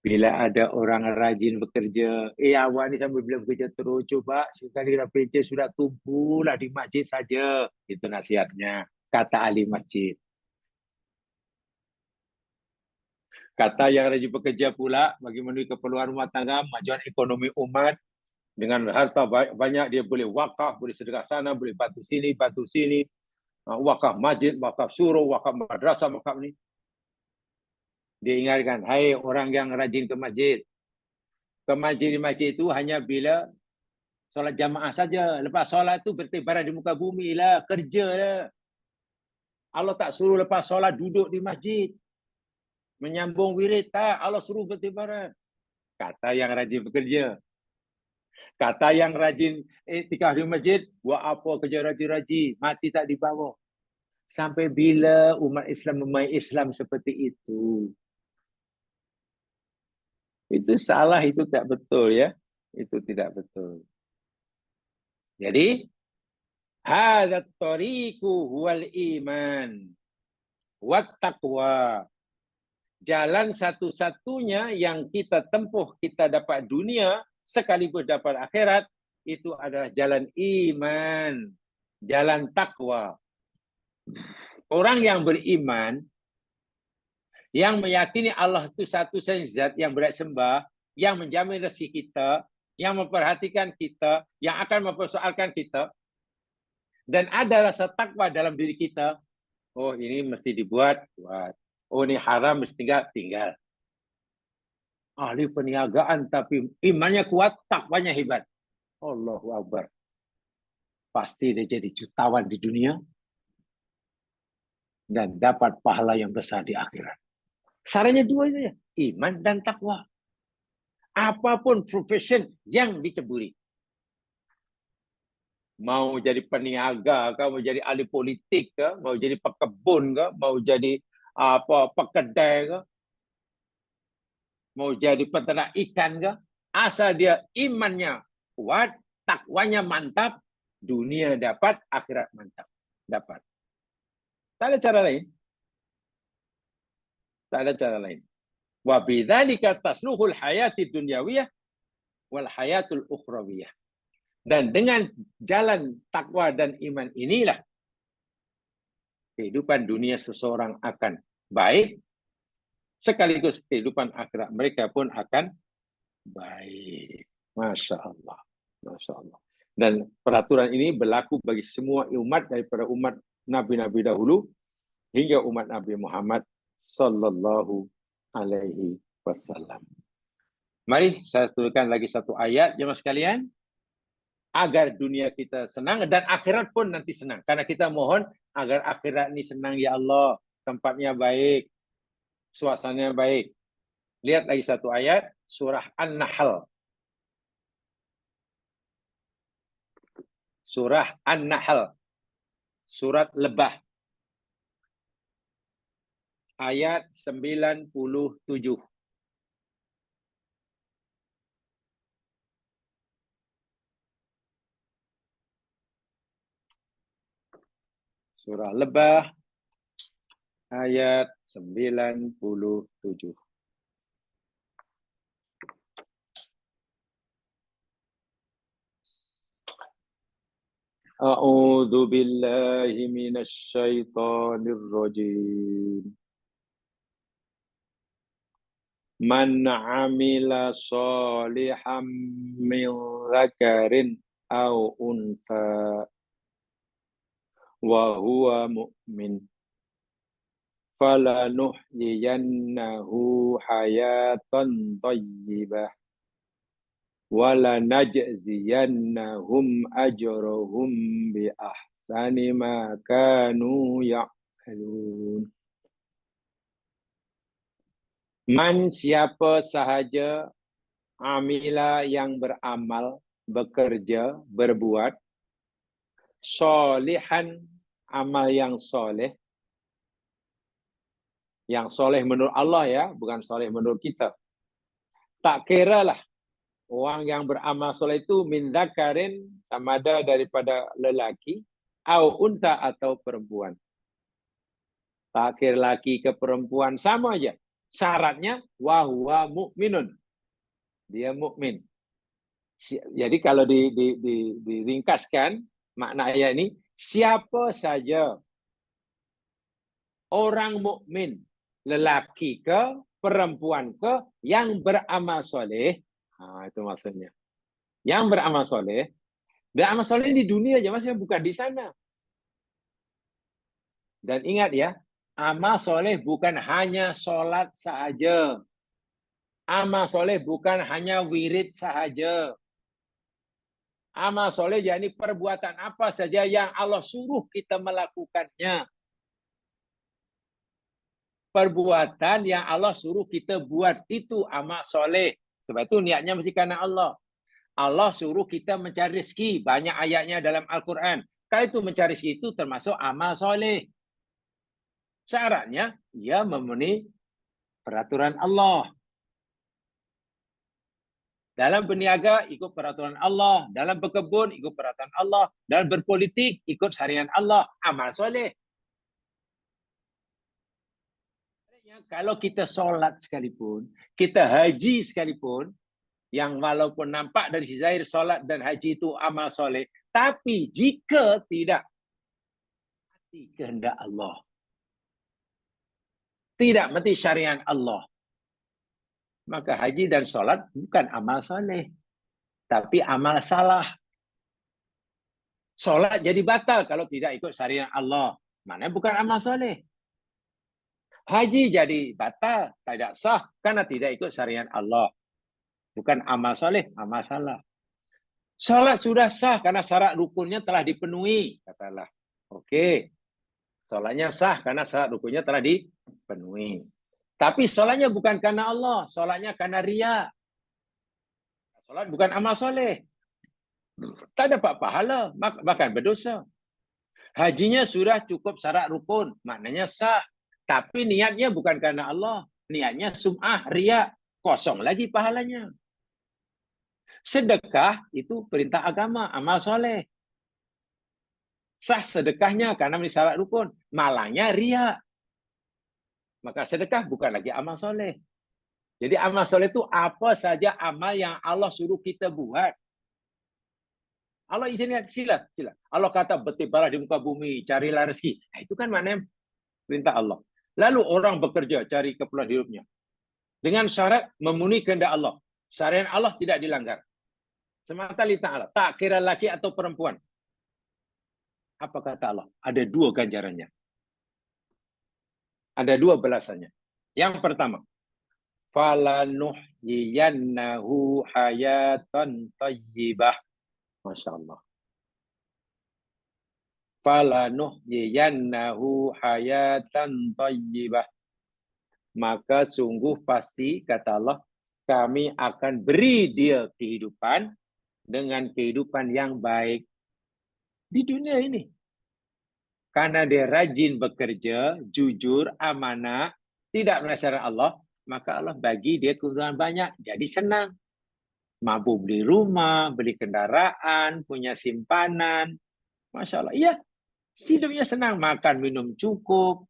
bila ada orang rajin bekerja, awak ni sambil bila bekerja terus, coba sekali dah kerja sudah tumpulah di masjid saja. Itu nasihatnya, kata ahli masjid. Kata yang rajin bekerja pula, bagi memenuhi keperluan rumah tangga, kemajuan ekonomi umat, dengan harta banyak dia boleh wakaf, boleh sedekah sana, boleh bantu sini, wakaf masjid, wakaf surau, wakaf madrasah, wakaf ni. Dia ingatkan, hai orang yang rajin ke masjid. Ke masjid itu hanya bila solat jamaah saja. Lepas solat tu bertebaran di muka bumi lah, kerja lah. Allah tak suruh lepas solat duduk di masjid. Menyambung wirid, tak. Allah suruh bertebaran. Kata yang rajin bekerja. Kata yang rajin iktikaf di masjid, buat apa kerja rajin-rajin, mati tak dibawa. Sampai bila umat Islam memahami Islam seperti itu? Itu salah, itu tak betul ya. Itu tidak betul. Jadi, hadzat tariqu huwal iman wat taqwa. Jalan satu-satunya yang kita tempuh, kita dapat dunia sekaligus dapat akhirat, itu adalah jalan iman, jalan takwa. Orang yang beriman, yang meyakini Allah itu satu saja zat yang berat sembah, yang menjamin rezeki kita, yang memperhatikan kita, yang akan mempersoalkan kita, dan ada rasa takwa dalam diri kita. Oh, ini mesti dibuat, buat. Oh, ini haram, mesti tinggal. Ahli perniagaan tapi imannya kuat, takwanya hebat. Allahu Akbar. Pasti dia jadi jutawan di dunia dan dapat pahala yang besar di akhirat. Sarannya dua saja, iman dan takwa. Apapun profession yang diceburi. Mau jadi peniaga, mau jadi ahli politik, mau jadi pekebun, mau jadi pekedai, mau jadi peternak ikan, asal dia imannya kuat, takwanya mantap, dunia dapat, akhirat mantap. Dapat. Tak ada cara lain. Tak ada cara lain. Wa bidzalika tasluhul hayatid dunyawiyah wal hayatul ukhrawiyah. Dan dengan jalan takwa dan iman inilah kehidupan dunia seseorang akan baik, sekaligus kehidupan akhirat mereka pun akan baik. Masya Allah. Masya Allah. Dan peraturan ini berlaku bagi semua umat daripada umat Nabi-Nabi dahulu hingga umat Nabi Muhammad sallallahu alaihi wasallam. Mari saya tuliskan lagi satu ayat jemaah sekalian, agar dunia kita senang dan akhirat pun nanti senang. Karena kita mohon agar akhirat ini senang ya Allah, tempatnya baik, suasananya baik. Lihat lagi satu ayat, surah An-Nahl. Surah An-Nahl. Surat Lebah. Ayat 97. Surah Lebah ayat 97. A'udzu billahi minasy syaithanir rajim. Man 'amila shalihan min dzakarin aw untha wa huwa mu'min falanuhyiyannahu hayatan thayyibah wala najziyannahum ajrahum bi ahsani ma kanu ya'malun. Man, siapa sahaja, amila yang beramal, bekerja, berbuat, solihan, amal yang soleh menurut Allah ya, bukan soleh menurut kita. Tak kiralah orang yang beramal soleh itu min dzakarin, sama ada daripada lelaki, au unta atau perempuan. Tak kira laki ke perempuan sama aja. Syaratnya wa huwa mu'minun. Dia mukmin. Jadi kalau diringkaskan makna ayat ini, siapa saja orang mukmin, lelaki ke perempuan ke yang beramal soleh, itu maksudnya. Yang beramal soleh di dunia aja Mas, bukan di sana. Dan ingat ya, amal soleh bukan hanya sholat sahaja. Amal soleh bukan hanya wirid sahaja. Amal soleh yakni perbuatan apa saja yang Allah suruh kita melakukannya. Perbuatan yang Allah suruh kita buat itu amal soleh. Sebab itu niatnya mesti karena Allah. Allah suruh kita mencari rezeki. Banyak ayatnya dalam Al-Quran. Kalau itu mencari rezeki itu termasuk amal soleh. Syaratnya ia memenuhi peraturan Allah. Dalam berniaga ikut peraturan Allah, dalam berkebun ikut peraturan Allah, dalam berpolitik ikut syariat Allah, amal soleh. Kalau kita solat sekalipun, kita haji sekalipun, yang walaupun nampak dari sisi zahir solat dan haji itu amal soleh, tapi jika tidak mati kehendak Allah, tidak mati syariat Allah, maka haji dan solat bukan amal soleh, tapi amal salah. Solat jadi batal kalau tidak ikut syariat Allah. Mana bukan amal soleh. Haji jadi batal, tidak sah karena tidak ikut syariat Allah. Bukan amal soleh, amal salah. Solat sudah sah karena syarat rukunnya telah dipenuhi. Katalah, oke. Solatnya sah karena syarat rukunnya telah dipenuhi. Tapi solatnya bukan karena Allah, solatnya karena riya. Solat bukan amal soleh. Tak dapat pahala, bahkan berdosa. Hajinya sudah cukup syarat rukun, maknanya sah. Tapi niatnya bukan karena Allah. Niatnya sum'ah, riya. Kosong lagi pahalanya. Sedekah itu perintah agama, amal soleh. Sah sedekahnya karena memenuhi syarat rukun. Malangnya riya. Maka sedekah bukan lagi amal soleh. Jadi amal soleh itu apa saja amal yang Allah suruh kita buat. Allah izinkan, sila. Allah kata bertibalah di muka bumi, carilah rezeki. Nah, itu kan maknanya perintah Allah. Lalu orang bekerja, cari keperluan hidupnya. Dengan syarat memenuhi kehendak Allah. Syariat Allah tidak dilanggar. Semata li ta'ala. Tak kira laki atau perempuan. Apa kata Allah? Ada dua ganjarannya. Ada dua balasannya. Yang pertama, falanuhyiyannahu hayatan thayyibah. Masya Allah. Falanuhyiyannahu hayatan thayyibah. Maka sungguh pasti, kata Allah, kami akan beri dia kehidupan dengan kehidupan yang baik di dunia ini. Karena dia rajin bekerja, jujur, amanah, tidak melaksanakan Allah, maka Allah bagi dia keuntungan banyak. Jadi senang. Mampu beli rumah, beli kendaraan, punya simpanan. Masya Allah. Iya, hidupnya senang. Makan, minum cukup.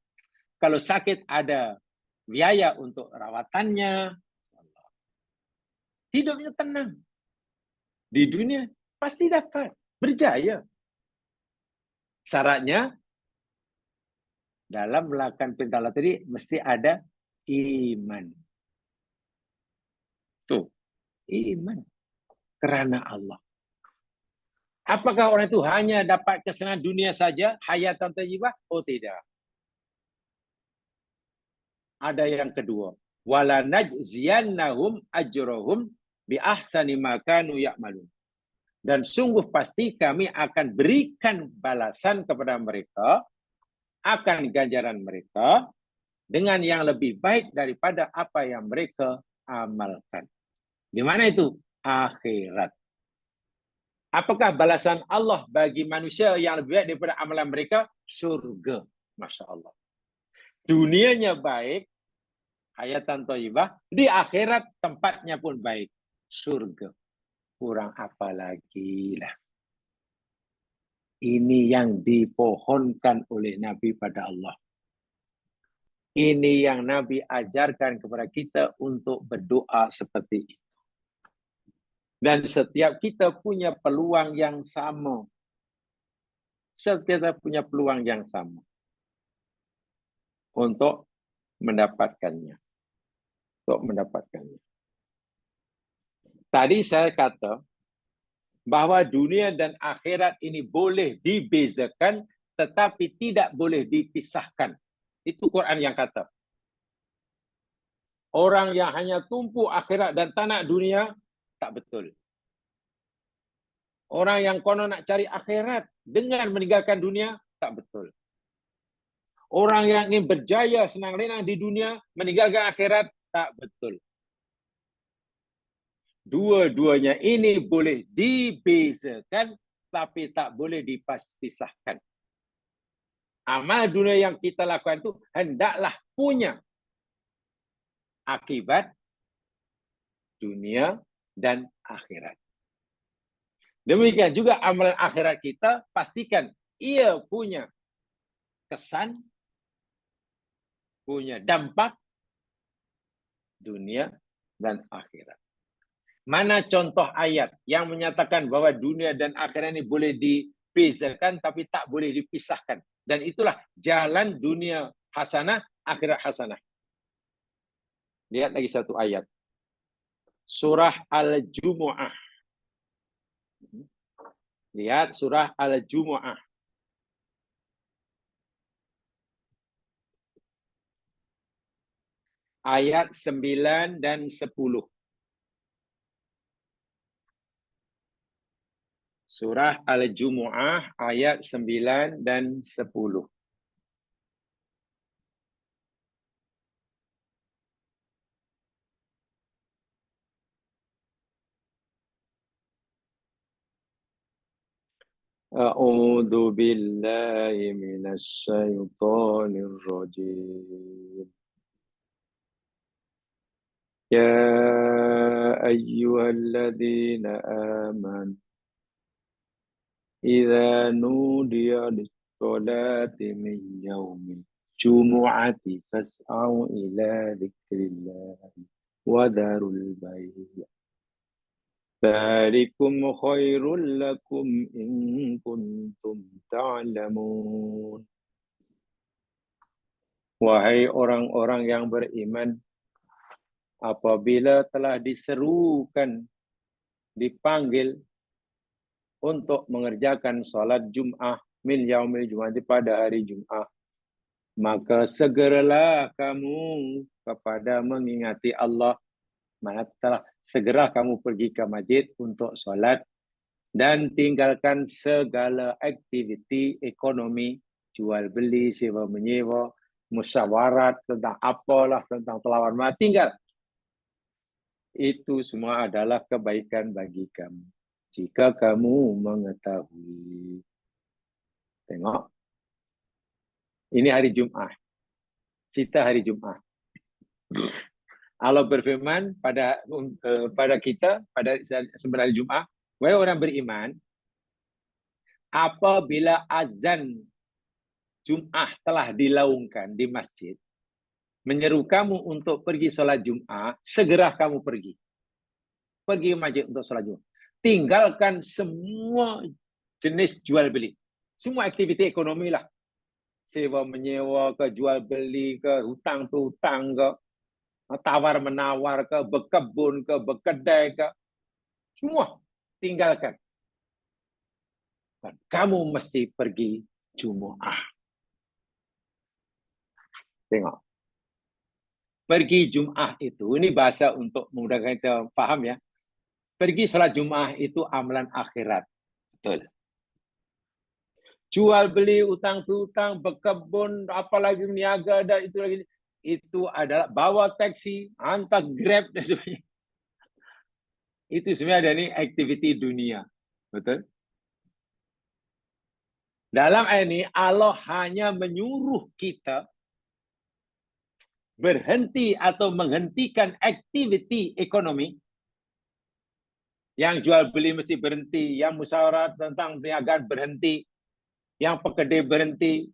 Kalau sakit ada biaya untuk rawatannya. Hidupnya tenang. Di dunia pasti dapat. Berjaya. Syaratnya, dalam melakukan perintah Allah tadi mesti ada iman. Tuh, iman. Kerana Allah. Apakah orang itu hanya dapat kesenangan dunia saja, hayatan thayyibah? Oh tidak. Ada yang kedua. Wala najziyannahum ajrahum bi ahsani ma kanu ya'malun. Dan sungguh pasti kami akan berikan balasan kepada mereka, akan ganjaran mereka dengan yang lebih baik daripada apa yang mereka amalkan. Di mana itu? Akhirat. Apakah balasan Allah bagi manusia yang lebih baik daripada amalan mereka? Surga. Masya Allah. Dunianya baik, hayatan thayyibah. Di akhirat tempatnya pun baik. Surga. Kurang apa lagi lah. Ini yang dipohonkan oleh Nabi pada Allah. Ini yang Nabi ajarkan kepada kita untuk berdoa seperti itu. Dan setiap kita punya peluang yang sama. Setiap kita punya peluang yang sama. Untuk mendapatkannya. Untuk mendapatkannya. Tadi saya kata bahwa dunia dan akhirat ini boleh dibezakan tetapi tidak boleh dipisahkan. Itu Quran yang kata. Orang yang hanya tumpu akhirat dan tak nak dunia, tak betul. Orang yang konon nak cari akhirat dengan meninggalkan dunia, tak betul. Orang yang ingin berjaya senang lenang di dunia, meninggalkan akhirat, tak betul. Dua-duanya ini boleh dibezakan, tapi tak boleh dipisahkan. Amal dunia yang kita lakukan itu hendaklah punya akibat dunia dan akhirat. Demikian juga amalan akhirat kita, pastikan ia punya kesan, punya dampak dunia dan akhirat. Mana contoh ayat yang menyatakan bahwa dunia dan akhirat ini boleh dibezakan tapi tak boleh dipisahkan. Dan itulah jalan dunia hasanah, akhirat hasanah. Lihat lagi satu ayat. Surah Al-Jumu'ah. Lihat surah Al-Jumu'ah. Ayat 9 dan 10. Surah Al-Jumu'ah ayat 9 dan 10. A'udzu billahi minasy syaithanir rajim. Ya ayyuhalladzina amanu idza nudiya lis-sholati min yaumil jumu'ati fas'au ila dzikrillahi wa dharul bay'. Dzalikum khairul lakum in kuntum ta'lamun. Wahai orang-orang yang beriman, apabila telah diserukan, dipanggil untuk mengerjakan salat Jum'ah min yaumil Jum'ah pada hari Jum'ah, maka segeralah kamu kepada mengingati Allah. Telah segera kamu pergi ke masjid untuk solat dan tinggalkan segala aktiviti ekonomi, jual beli, sewa menyewa, musyawarat tentang apalah, tentang telawan mata, tinggal. Itu semua adalah kebaikan bagi kamu. Jika kamu mengetahui. Tengok. Ini hari Jumat. Cerita hari Jumat. Allah berfirman pada kita, pada sebenarnya Jumat, wahai orang beriman, apabila azan Jumat telah dilaungkan di masjid, menyeru kamu untuk pergi solat Jumat, segera kamu pergi. Pergi ke masjid untuk solat Jumat. Tinggalkan semua jenis jual beli. Semua aktiviti ekonomi lah. Sewa menyewa ke, jual beli ke, hutang hutang ke, tawar menawar ke, berkebun ke, berkedai ke. Semua tinggalkan. Kamu mesti pergi Jumat. Tengok. Pergi Jumat itu, ini bahasa untuk memudahkan kita faham ya. Pergi salat Jumat itu amalan akhirat. Betul. Jual beli, utang piutang, berkebun, apalagi niaga dan itu lagi. Itu adalah bawa taksi, hantar Grab dan sebagainya. Itu sebenarnya ada ini aktiviti dunia. Betul? Dalam ayat ini Allah hanya menyuruh kita berhenti atau menghentikan aktiviti ekonomi. Yang jual beli mesti berhenti, yang musyawarah tentang perniagaan berhenti, yang pekedai berhenti,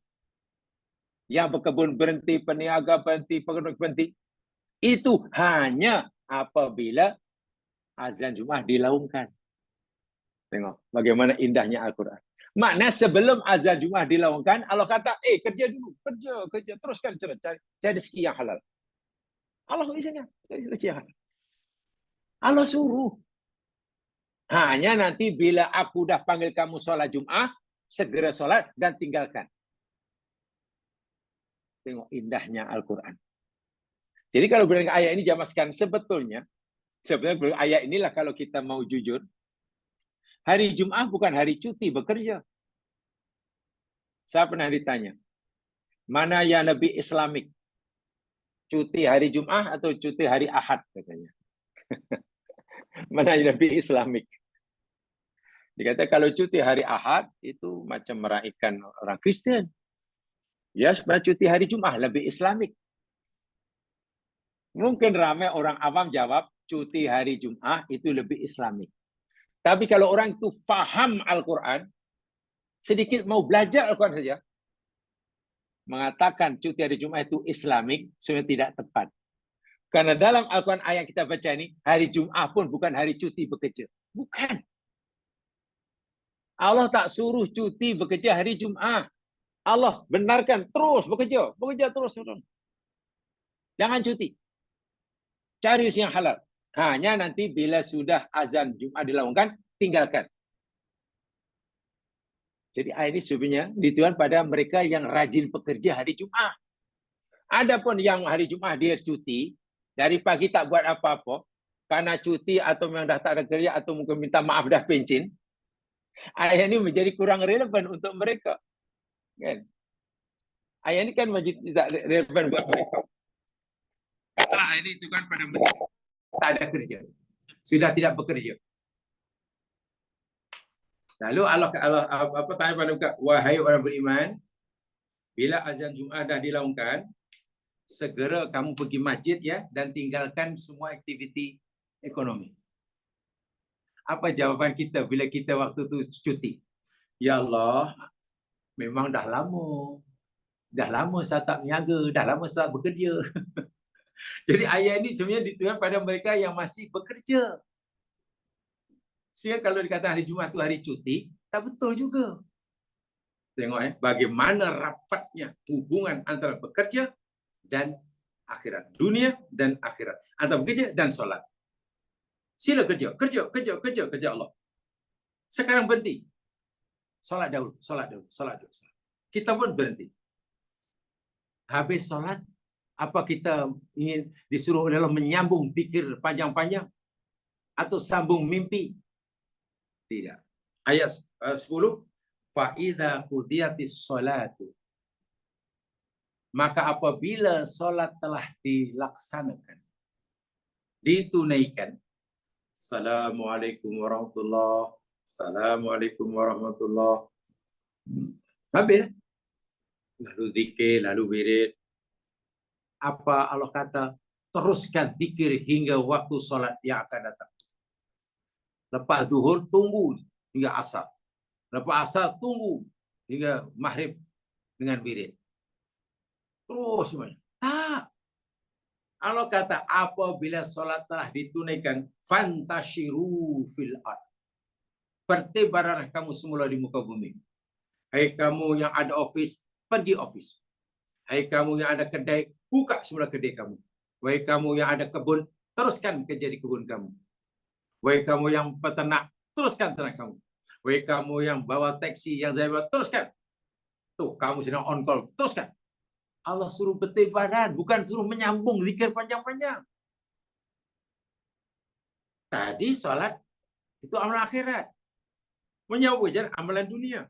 yang berkebun berhenti, peniaga berhenti, pekerja berhenti. Itu hanya apabila azan Jumat dilaungkan. Tengok bagaimana indahnya Al-Quran. Maknanya sebelum azan Jumat dilaungkan, Allah kata, kerja dulu, kerja, teruskan cari rezeki yang halal. Allah izinkan, cari rezeki yang halal. Allah suruh. Hanya nanti bila aku dah panggil kamu sholat Jumat, segera sholat dan tinggalkan. Tengok indahnya Al-Quran. Jadi kalau berdasarkan ayat ini jamaskan sebetulnya ayat inilah kalau kita mau jujur, hari Jumat bukan hari cuti bekerja. Saya pernah ditanya, mana yang lebih Islamik? Cuti hari Jumat atau cuti hari Ahad katanya. Mana yang lebih Islamik? Dikata kalau cuti hari Ahad itu macam meraihkan orang Kristen. Ya, sebenarnya cuti hari Jumat lebih Islamik. Mungkin ramai orang awam jawab cuti hari Jumat itu lebih Islamik. Tapi kalau orang itu faham Al-Quran, sedikit mau belajar Al-Quran saja, mengatakan cuti hari Jumat itu Islamik, sebenarnya tidak tepat. Karena dalam Al-Quran ayat kita baca ini, hari Jumat pun bukan hari cuti bekerja. Bukan. Allah tak suruh cuti bekerja hari Jumat. Allah benarkan terus bekerja terus. Jangan cuti. Cari yang halal. Hanya nanti bila sudah azan Jumat dilakukan, tinggalkan. Jadi ayat ini sebenarnya ditujukan pada mereka yang rajin bekerja hari Jumat. Adapun yang hari Jumat dia cuti, dari pagi tak buat apa-apa, karena cuti atau memang dah tak ada kerja atau mungkin minta maaf dah pencin, ayat ini menjadi kurang relevan untuk mereka. Kan? Ayat ini kan tidak relevan buat mereka. Kata ayat ini itu kan pada mereka tak ada kerja, sudah tidak bekerja. Lalu Allah tanya pada mereka, wahai orang beriman, bila azan Jumat dah dilaungkan, segera kamu pergi masjid ya dan tinggalkan semua aktiviti ekonomi. Apa jawaban kita bila kita waktu itu cuti? Ya Allah, memang dah lama saya tak berniaga, dah lama saya tak bekerja. Jadi ayat ini sebenarnya ditujukan pada mereka yang masih bekerja. Sehingga kalau dikatakan hari Jumat itu hari cuti, tak betul juga. Tengok bagaimana rapatnya hubungan antara bekerja dan akhirat. Dunia dan akhirat. Antara bekerja dan solat. Sila kerja Allah. Sekarang berhenti. Solat dahulu. Kita pun berhenti. Habis solat, apa kita ingin disuruh oleh Allah menyambung zikir panjang-panjang? Atau sambung mimpi? Tidak. Ayat 10. Fa'idha qudiyatis salatu. Maka apabila solat telah dilaksanakan, ditunaikan, Assalamualaikum warahmatullahi. Assalamualaikum warahmatullahi. Habis. Lalu zikir, lalu wirid. Apa Allah kata? Teruskan zikir hingga waktu solat yang akan datang. Lepas zuhur, tunggu hingga asar. Lepas asar, tunggu hingga maghrib dengan wirid. Terus semuanya. Tak. Allah kata, apabila solat telah ditunaikan, fantashiru fil ard. Bertebaranlah kamu semula di muka bumi. Hai kamu yang ada office, pergi office. Hai kamu yang ada kedai, buka semula kedai kamu. Wahai kamu yang ada kebun, teruskan kerja di kebun kamu. Wahai kamu yang peternak, teruskan ternak kamu. Wahai kamu yang bawa taksi, yang driver, teruskan. Tuh, kamu sedang on call, teruskan. Allah suruh bertebaran, bukan suruh menyambung zikir panjang-panjang. Tadi salat itu amalan akhirat. Menyambung amalan dunia.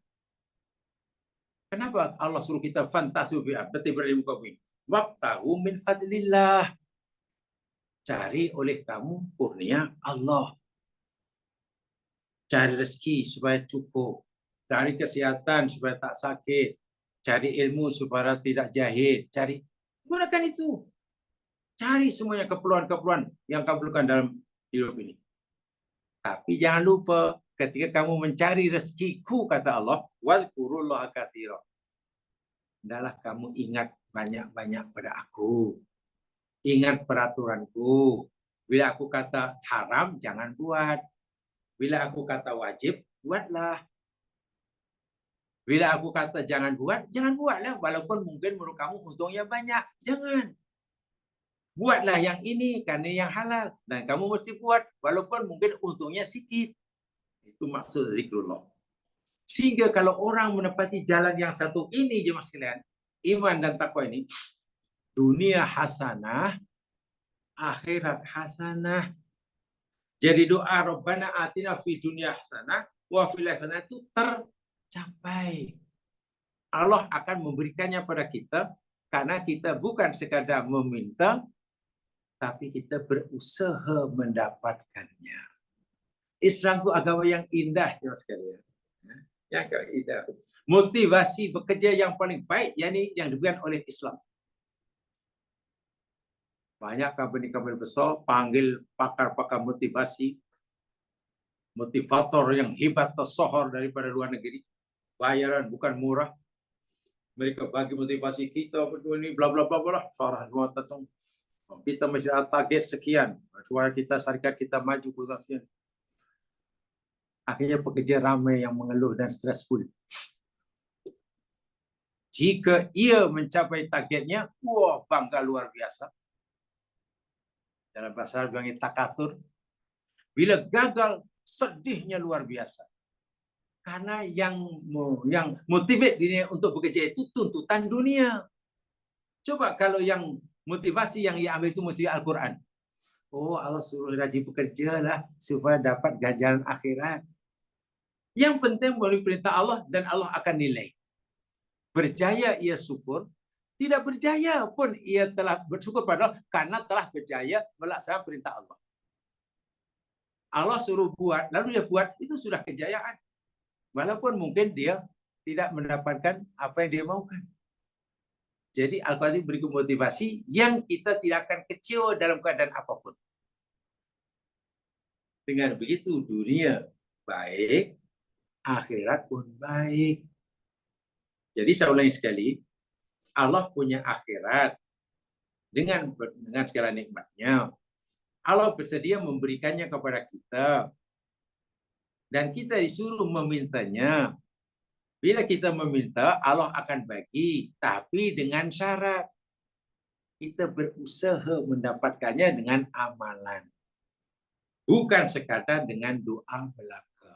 Kenapa Allah suruh kita fantasi bertebaran di muka bumi? Wabtahu min fadlillah. Cari oleh kamu kurnia Allah. Cari rezeki supaya cukup. Cari kesehatan supaya tak sakit. Cari ilmu supaya tidak jahil. Gunakan itu. Cari semuanya keperluan-keperluan yang kamu perlukan dalam hidup ini. Tapi jangan lupa ketika kamu mencari rezekiku, kata Allah, wadhkurullaha katsira. Hendaklah kamu ingat banyak-banyak pada aku. Ingat peraturanku. Bila aku kata haram, jangan buat. Bila aku kata wajib, buatlah. Bila aku kata jangan buatlah. Walaupun mungkin menurut kamu untungnya banyak. Jangan. Buatlah yang ini karena yang halal. Dan kamu mesti buat. Walaupun mungkin untungnya sedikit. Itu maksud zikrullah. Sehingga kalau orang menepati jalan yang satu ini, jemaah sekalian, iman dan takwa ini, dunia hasanah, akhirat hasanah. Jadi doa Rabbana atina fi dunya hasanah wa fil akhirati itu tercapai. Allah akan memberikannya pada kita karena kita bukan sekadar meminta, tapi kita berusaha mendapatkannya. Islam itu agama yang indah, ya sekalian. Yang indah. Motivasi bekerja yang paling baik yang diberikan oleh Islam. Banyak company-company besar panggil pakar-pakar motivasi, motivator yang hebat tersohor daripada luar negeri. Bayaran bukan murah. Mereka bagi motivasi kita berdua ini bla bla bla bla. Sarah semua tentang kita mesti ada target sekian supaya kita syarikat kita maju ke sekian. Akhirnya pekerja ramai yang mengeluh dan stressful. Jika ia mencapai targetnya, wah bangga luar biasa. Dalam bahasa Arab bilangnya takatur. Bila gagal, sedihnya luar biasa. Karena yang motivate dirinya untuk bekerja itu tuntutan dunia. Coba kalau yang motivasi yang ia ambil itu mesti Al-Quran. Oh, Allah suruh rajin bekerja lah supaya dapat ganjaran akhirat. Yang penting melalui perintah Allah dan Allah akan nilai. Berjaya ia syukur, tidak berjaya pun ia telah bersyukur pada Allah karena telah berjaya melaksanakan perintah Allah. Allah suruh buat, lalu dia buat, itu sudah kejayaan. Walaupun mungkin dia tidak mendapatkan apa yang dia maukan. Jadi Al-Quran beri motivasi yang kita tidak akan kecewa dalam keadaan apapun. Dengan begitu dunia baik, akhirat pun baik. Jadi saya ulangi sekali, Allah punya akhirat dengan segala nikmatnya. Allah bersedia memberikannya kepada kita. Dan kita disuruh memintanya. Bila kita meminta, Allah akan bagi. Tapi dengan syarat. Kita berusaha mendapatkannya dengan amalan. Bukan sekadar dengan doa belaka.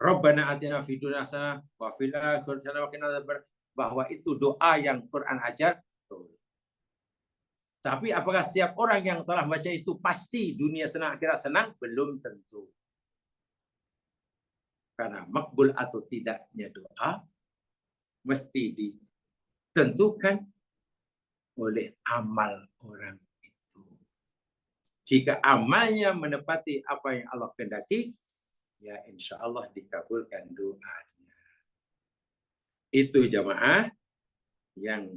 Rabbana atina fid dunya hasanah wa fil akhirati hasanah wa qina adzabannar. bahwa itu doa yang Quran ajar? Betul. Tapi apakah setiap orang yang telah baca itu pasti dunia senang, akhirat senang? Belum tentu. Karena makbul atau tidaknya doa mesti ditentukan oleh amal orang itu. Jika amalnya menepati apa yang Allah kehendaki, ya insya Allah dikabulkan doanya. Itu jamaah yang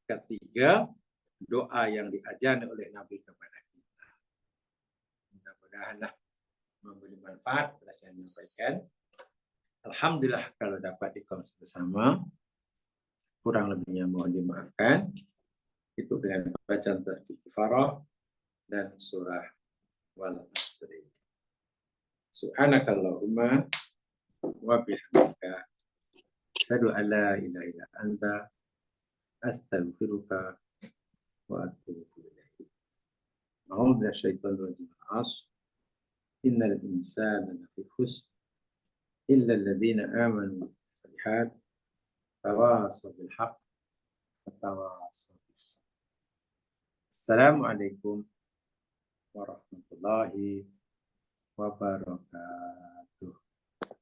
ketiga, doa yang diajarkan oleh Nabi kepada kita. Mudah-mudahan memberi manfaat pada saya menyampaikan. Alhamdulillah kalau dapat dikongsi bersama. Kurang lebihnya mohon dimaafkan. Itu dengan bacaan tasbih kifarah dan surah wal asri. Subhanakallahumma wa bihamdika asyhadu an la ilaha illa anta astaghfiruka wa atubu ilaik. A'udzu minasyaitonir rajim. Innal insana lafi khusr illa alladziina aamanu was-solihaat tawaasaw bil haqq wa tawaasaw bis sabr. Assalamualaikum warahmatullahi wabarakatuh.